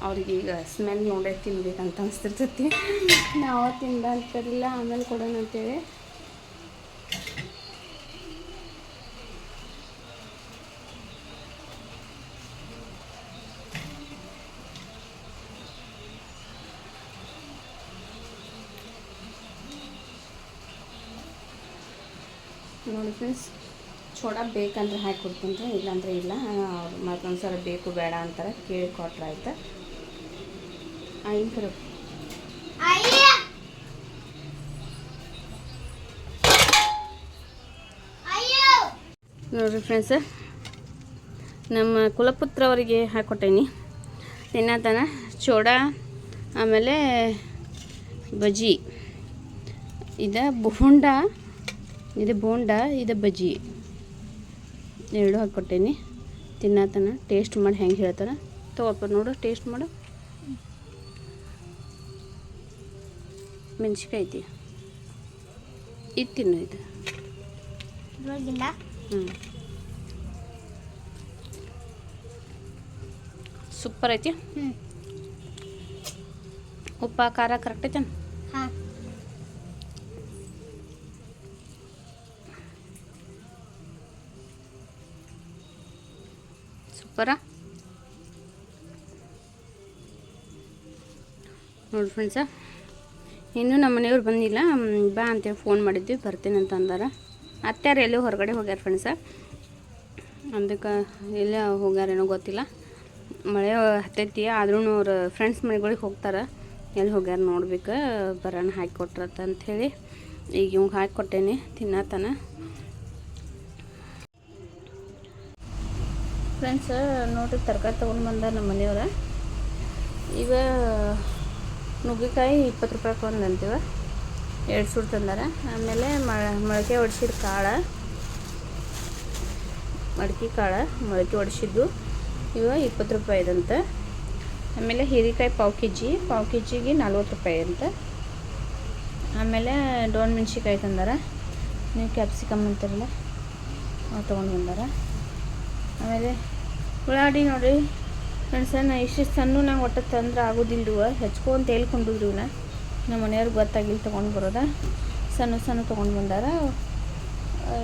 ಅವ್ರಿಗೆ ಈಗ ಸ್ಮೆಲ್ ನೋಡೇ ತಿನ್ಬೇಕಂತ ಅನಿಸ್ತಿರ್ತೈತಿ. ನಾವು ತಿಂದ ಅಂತಾರಿಲ್ಲ, ಆಮೇಲೆ ಕೊಡೋಣ ಅಂತೇಳಿ. ನೋಡಿ ಫ್ರೆಂಡ್ಸ್, ಚೋಡಾ ಬೇಕಂದ್ರೆ ಹಾಕಿ ಕೊಡ್ತೀನಿ ರೀ, ಇಲ್ಲಾಂದರೆ ಇಲ್ಲ. ಮತ್ತೊಂದು ಸಲ ಬೇಕು ಬೇಡ ಅಂತಾರೆ, ಕೇಳಿ ಕೊಟ್ರೆ ಆಯ್ತು. ಹಿಂಗೆ ನೋಡಿರಿ ಫ್ರೆಂಡ್ಸ, ನಮ್ಮ ಕುಲಪುತ್ರ ಅವರಿಗೆ ಹಾಕ್ಕೊಟ್ಟೇನಿ ತಿನ್ನತನ. ಚೋಡಾ ಆಮೇಲೆ ಬಜ್ಜಿ, ಇದು ಬೋಂಡ, ಇದು ಬೋಂಡ, ಇದು ಬಜ್ಜಿ ಎರಡು ಹಾಕ್ಕೊಟ್ಟೇನಿ. ತಿನ್ನತನ, ಟೇಸ್ಟ್ ಮಾಡಿ ಹೆಂಗೆ ಹೇಳ್ತಾನೆ ತಗೋಪ್ಪ ನೋಡು, ಟೇಸ್ಟ್ ಮಾಡು. ಮೆಣಸಿನ್ಕಾಯಿ ಐತಿ, ಇದು ತಿನ್ನು. ಇದು ಸೂಪರ್ ಐತಿ. ಉಪ್ಪ ಖಾರ ಕರೆಕ್ಟ್ ಐತೆ. ಹಾಂ ಸೂಪರಾ ನೋಡಿ ಫ್ರೆಂಡ್ಸ. ಇನ್ನೂ ನಮ್ಮ ಮನೆಯವ್ರು ಬಂದಿಲ್ಲ, ಬಾ ಅಂತೇಳಿ ಫೋನ್ ಮಾಡಿದ್ವಿ, ಬರ್ತೀನಿ ಅಂತ ಅಂದಾರ. ಅತ್ಯಾರು ಎಲ್ಲೋ ಹೊರಗಡೆ ಹೋಗ್ಯಾರ ಫ್ರೆಂಡ್ಸ, ಅದಕ್ಕೆ ಎಲ್ಲ ಹೋಗ್ಯಾರೇನೋ ಗೊತ್ತಿಲ್ಲ. ಮಳೆ ಹತ್ತೈತಿ, ಆದ್ರೂ ಅವ್ರ ಫ್ರೆಂಡ್ಸ್ ಮನೆಗಳಿಗೆ ಹೋಗ್ತಾರೆ. ಎಲ್ಲಿ ಹೋಗ್ಯಾರ ನೋಡ್ಬೇಕು, ಬರೋಣ ಹಾಕಿಕೊಟ್ರತ್ತ ಅಂಥೇಳಿ ಈಗ ಇವಂಗೆ ಹಾಕಿಕೊಟ್ಟೇನಿ, ತಿನ್ನತ್ತಾನ. ಫ್ರೆಂಡ್ಸ್ ನೋಡಿರಿ, ತರಕಾರಿ ತೊಗೊಂಡು ಬಂದ ನಮ್ಮ ಮನೆಯವ್ರ. ಈಗ ನುಗ್ಗೆಕಾಯಿ 20 ರೂಪಾಯಿಗೆ ಒಂದು ಅಂತೀವ, 2 ಸೂಡು ತಂದಾರ. ಆಮೇಲೆ ಮೊಳಕೆ ಒಡಿಸಿದ ಕಾಳು, ಮಡಕೆ ಕಾಳು ಮೊಳಕೆ ಒಡಿಸಿದ್ದು ಇವ 20 ರೂಪಾಯಿ ಇದಂತೆ. ಆಮೇಲೆ ಹೀರೆಕಾಯಿ ಪಾವು ಕೆ ಜಿಗೆ 40 ರೂಪಾಯಿ ಅಂತ. ಆಮೇಲೆ ಡೋನ್ ಮೆಣ್ಸಿಕಾಯಿ ತಂದಾರ, ನೀವು ಕ್ಯಾಪ್ಸಿಕಮ್ ಅಂತಾರಲ್ಲ ಅವು ತೊಗೊಂಡು ಬಂದಾರ. ಆಮೇಲೆ ಉಳ್ಳಾಗಡ್ಡಿ ನೋಡಿರಿ ಫ್ರೆಂಡ್ಸ, ನಾ ಇಷ್ಟು ಸಣ್ಣ ನಂಗೆ ಒಟ್ಟು ತಂದ್ರೆ ಆಗೋದಿಲ್ವ, ಹೆಚ್ಕೊಂತ ಹೇಳ್ಕೊಂಡಿದ್ರು ಇವನ್ನ. ನಮ್ಮ ಮನೆಯವ್ರಿಗೆ ಗೊತ್ತಾಗಿಲ್ಲ ತೊಗೊಂಡು ಬರೋದ, ಸಣ್ಣ ತೊಗೊಂಡು ಬಂದಾರ.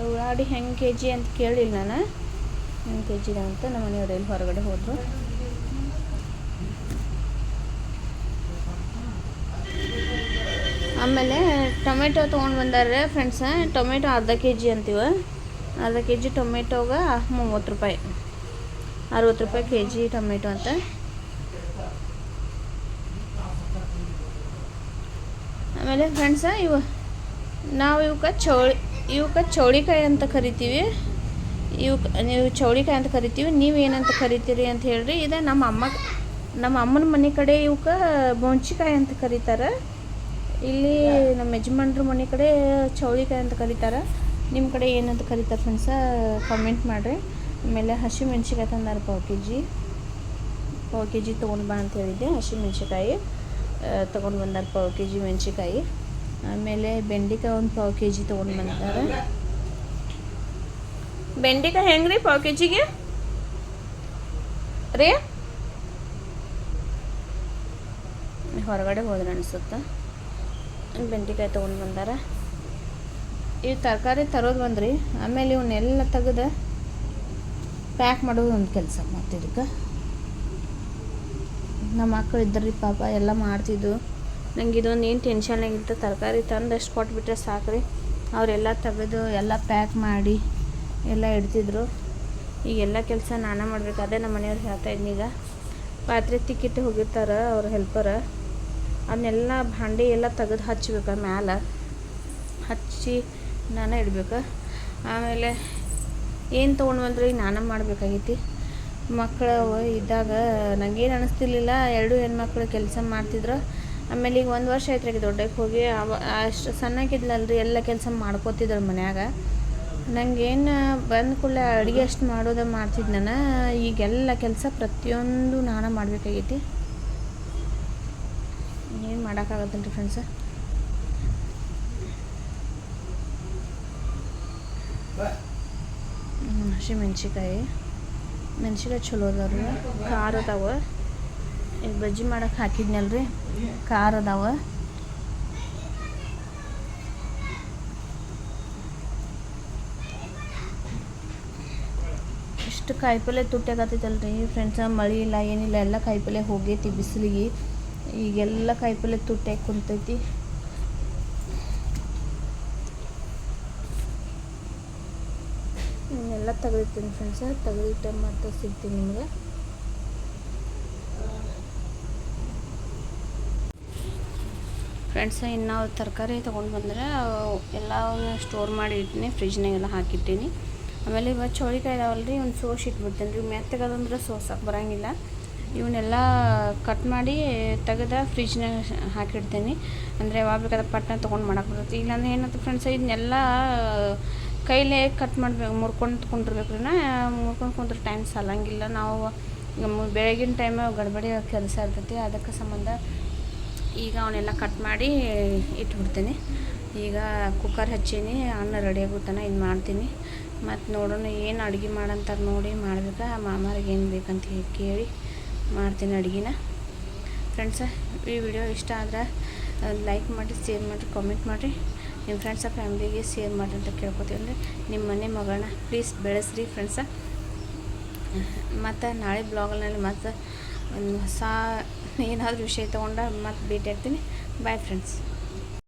ಉಳ್ಳಾಗಡ್ಡಿ ಹೆಂಗೆ ಕೆ ಜಿ ಅಂತ ಕೇಳಿಲ್ಲ ನಾನು, ಹೆಂಗೆ ಕೆ ಜಿದ ಅಂತ. ನಮ್ಮ ಮನೆಯವ್ರು ಎಲ್ಲಿ ಹೊರಗಡೆ ಹೋದರು. ಆಮೇಲೆ ಟೊಮೆಟೊ ತೊಗೊಂಡು ಬಂದಾರೆ ಫ್ರೆಂಡ್ಸ. ಟೊಮೆಟೊ ಅರ್ಧ ಕೆ ಜಿ ಅಂತೀವ, ಅರ್ಧ ಕೆ ಜಿ ಟೊಮೆಟೊಗೆ 30 ರೂಪಾಯಿ, 60 ರೂಪಾಯಿ ಕೆ ಜಿ ಟೊಮೆಟೊ ಅಂತ. ಆಮೇಲೆ ಫ್ರೆಂಡ್ಸ ನಾವು ಇವಕ್ಕೆ ಚೌಳಿಕಾಯಿ ಅಂತ ಕರಿತೀವಿ. ನೀವು ಚೌಳಿಕಾಯಿ ಅಂತ ಕರಿತೀವಿ, ನೀವು ಏನಂತ ಕರಿತೀರಿ ಅಂತ ಹೇಳ್ರಿ. ಇದು ನಮ್ಮ ಅಮ್ಮನ ಮನೆ ಕಡೆ ಇವಕ್ಕೆ ಬೊಂಚಿಕಾಯಿ ಅಂತ ಕರೀತಾರೆ. ಇಲ್ಲಿ ನಮ್ಮ ಯಜಮಾನ್ರ ಮನೆ ಕಡೆ ಚೌಳಿಕಾಯಿ ಅಂತ ಕರೀತಾರೆ. ನಿಮ್ಮ ಕಡೆ ಏನಂತ ಕರೀತಾರೆ ಫ್ರೆಂಡ್ಸ, ಕಾಮೆಂಟ್ ಮಾಡಿರಿ. ಆಮೇಲೆ ಹಸಿಮೆಣ್ಸಿಕಾಯಿ ತಂದಾರ ಪಾವು ಕೆ ಜಿ ತೊಗೊಂಡು ಬಾ ಅಂತ ಹೇಳಿದ್ದೆ. ಹಸಿಮೆಣ್ಸಿಕಾಯಿ ತೊಗೊಂಡು ಬಂದಾರ ಪಾವು ಕೆ ಜಿ ಮೆಣ್ಸಿಕಾಯಿ. ಆಮೇಲೆ ಬೆಂಡೆಕಾಯಿ ಒಂದು ಪಾವು ಕೆ ಜಿ ತೊಗೊಂಡು ಬಂದಾರ. ಬೆಂಡೆಕಾಯಿ ಹೆಂಗೆ ರೀ ಪಾವು ಕೆ ಜಿಗೆ ರೀ? ಹೊರಗಡೆ ಹೋದ್ರೆ ಅನಿಸುತ್ತೆ. ಬೆಂಡೆಕಾಯಿ ತೊಗೊಂಡು ಬಂದಾರ. ಇವು ತರಕಾರಿ ತರೋದು ಬಂದ್ರಿ. ಆಮೇಲೆ ಇವನ್ನೆಲ್ಲ ತೆಗೆದು ಪ್ಯಾಕ್ ಮಾಡೋದು ಒಂದು ಕೆಲಸ ಮಾಡ್ತಿದ್ದಕ್ಕೆ. ನಮ್ಮ ಮಕ್ಕಳು ಇದ್ದರಿ ಪಾಪ ಎಲ್ಲ ಮಾಡ್ತಿದ್ದು. ನಂಗೆ ಇದೊಂದು ಏನು ಟೆನ್ಷನ್ ಆಗಿತ್ತು, ತರಕಾರಿ ತಂದಷ್ಟು ಕೊಟ್ಬಿಟ್ರೆ ಸಾಕ್ರಿ, ಅವರೆಲ್ಲ ತೆಗೆದು ಎಲ್ಲ ಪ್ಯಾಕ್ ಮಾಡಿ ಎಲ್ಲ ಇಡ್ತಿದ್ರು. ಈಗೆಲ್ಲ ಕೆಲಸ ನಾನೇ ಮಾಡ್ಬೇಕು. ಅದೇ ನಮ್ಮ ಮನೆಯವ್ರು ಹೇಳ್ತಾ ಇದ್ನೀಗ, ಪಾತ್ರೆ ತಿಕ್ಕಿಟ್ಟು ಹೋಗಿರ್ತಾರೆ ಅವ್ರ ಹೆಲ್ಪರ, ಅದನ್ನೆಲ್ಲ ಭಾಂಡೆ ಎಲ್ಲ ತೆಗೆದು ಹಚ್ಬೇಕು, ಮ್ಯಾಲೆ ಹಚ್ಚಿ ನಾನೇ ಇಡ್ಬೇಕು. ಆಮೇಲೆ ಏನು ತೊಗೊಂಡು ಬಂದ್ರೆ ಈಗ ನಾನೇ ಮಾಡಬೇಕಾಗೈತಿ. ಮಕ್ಕಳು ಇದ್ದಾಗ ನನಗೇನು ಅನ್ನಿಸ್ತಿರ್ಲಿಲ್ಲ, 2 ಹೆಣ್ಮಕ್ಳು ಕೆಲಸ ಮಾಡ್ತಿದ್ರು. ಆಮೇಲೆ ಈಗ 1 ವರ್ಷ ಆಯ್ತು ರೀ ದೊಡ್ಡಕ್ಕೆ ಹೋಗಿ. ಅಷ್ಟು ಸಣ್ಣಕ್ಕಿದ್ಲಲ್ರಿ, ಎಲ್ಲ ಕೆಲಸ ಮಾಡ್ಕೋತಿದ್ರು ಮನ್ಯಾಗ. ನನಗೇನು ಬಂದ ಕೂಡಲೇ ಅಡುಗೆ ಅಷ್ಟು ಮಾಡೋದು ಮಾಡ್ತಿದ್ದು ನಾನು. ಈಗೆಲ್ಲ ಕೆಲಸ ಪ್ರತಿಯೊಂದು ನಾನೇ ಮಾಡಬೇಕಾಗೈತಿ. ಏನು ಮಾಡೋಕ್ಕಾಗತ್ತಲ್ರಿ ಫ್ರೆಂಡ್ಸ. ಹಸಿಮೆಣ್ಸಿಕಾಯಿ ಚಲೋ ಅದಾವ್ರಿ, ಖಾರ ಅದಾವ. ಈಗ ಬಜ್ಜಿ ಮಾಡಕ್ಕೆ ಹಾಕಿದ್ನಲ್ರಿ, ಖಾರ ಅದಾವ. ಇಷ್ಟು ಕಾಯಿಪಲ್ಲೆ ತುಟ್ಟಾಗತ್ತೈತಲ್ರಿ ಫ್ರೆಂಡ್ಸ. ಮಳೆ ಇಲ್ಲ ಏನಿಲ್ಲ, ಎಲ್ಲ ಕಾಯಿಪಲ್ಲೆ ಹೋಗೈತಿ ಬಿಸಿಲಿಗೆ. ಈಗೆಲ್ಲ ಕಾಯಿಪಲ್ಲೆ ತುಟ್ಟಾಗಿ ಕುಂತೈತಿ. ಎಲ್ಲ ತೆಗೆದಿರ್ತೀನಿ ಫ್ರೆಂಡ್ಸ, ತೆಗೆದಿಟ್ಟು ಮತ್ತೆ ಸಿಗ್ತೀನಿ ನಿಮಗೆ. ಫ್ರೆಂಡ್ಸ, ಇನ್ನು ನಾವು ತರಕಾರಿ ತೊಗೊಂಡು ಬಂದರೆ ಎಲ್ಲ ಸ್ಟೋರ್ ಮಾಡಿ ಇಟ್ಟಿನಿ, ಫ್ರಿಜ್ನಾಗೆಲ್ಲ ಹಾಕಿಟ್ಟಿನಿ. ಆಮೇಲೆ ಇವಾಗ ಚೌಳಿಕಾಯಿ ಇದಾವಲ್ರಿ, ಒಂದು ಸೋಸಿ ಇಟ್ಬಿಡ್ತೀನಿ ರೀ. ಮೆತ್ತಗದಂದ್ರೆ ಸೋಸಕ್ಕೆ ಬರೋಂಗಿಲ್ಲ. ಇವನ್ನೆಲ್ಲ ಕಟ್ ಮಾಡಿ ತೆಗೆದ ಫ್ರಿಜ್ನಾಗ ಹಾಕಿಡ್ತೀನಿ. ಅಂದರೆ ಯಾವಾಗ ಬೇಕಾದ್ರೆ ಪಟ್ಟಣ ತೊಗೊಂಡು ಮಾಡಕ್ಕೆ ಬರ್ತೈತಿ. ಇಲ್ಲಾಂದ್ರೆ ಏನಂತ ಫ್ರೆಂಡ್ಸ, ಇದನ್ನೆಲ್ಲ ಕೈಲೇ ಕಟ್ ಮಾಡಬೇಕು, ಮುರ್ಕೊಂಡು ಕುಂಡಿರ್ಬೇಕು. ಮುರ್ಕೊಂಡು ಕುಂದ್ರೆ ಟೈಮ್ ಸಾಲಂಗಿಲ್ಲ. ನಾವು ಬೆಳಗಿನ ಟೈಮ್ ಗಡ್ಬಡಿ ಕೆಲಸ ಇರ್ತೈತಿ, ಅದಕ್ಕೆ ಸಂಬಂಧ ಈಗ ಅವನ್ನೆಲ್ಲ ಕಟ್ ಮಾಡಿ ಇಟ್ಬಿಡ್ತೀನಿ. ಈಗ ಕುಕ್ಕರ್ ಹಚ್ಚೀನಿ, ಅನ್ನ ರೆಡಿ ಆಗುತ್ತಾನೆ ಇದು ಮಾಡ್ತೀನಿ. ಮತ್ತು ನೋಡೋಣ ಏನು ಅಡುಗೆ ಮಾಡಂತಾರೆ ನೋಡಿ ಮಾಡ್ಬೇಕಾ ಮಾಮಾರಿಗೆ ಏನು ಬೇಕಂತ ಕೇಳಿ ಮಾಡ್ತೀನಿ ಅಡುಗೆನ. ಫ್ರೆಂಡ್ಸ, ಈ ವಿಡಿಯೋ ಇಷ್ಟ ಆದ್ರೆ ಲೈಕ್ ಮಾಡಿ, ಶೇರ್ ಮಾಡಿರಿ, ಕಾಮೆಂಟ್ ಮಾಡಿರಿ, ನಿಮ್ಮ ಫ್ರೆಂಡ್ಸ ಫ್ಯಾಮಿಲಿಗೆ ಶೇರ್ ಮಾಡಿರಿ ಅಂತ ಕೇಳ್ಕೊತೀವಿ. ಅಂದರೆ ನಿಮ್ಮ ಮನೆ ಮಗಳನ್ನ ಪ್ಲೀಸ್ ಬೆಳೆಸ್ರಿ ಫ್ರೆಂಡ್ಸ. ಮತ್ತು ನಾಳೆ ಬ್ಲಾಗಲ್ಲಿ ಮತ್ತು ಒಂದು ಹೊಸ ಏನಾದರೂ ವಿಷಯ ತೊಗೊಂಡು ಮತ್ತೆ ಭೇಟಿ ಆಗ್ತೀನಿ. Bye friends.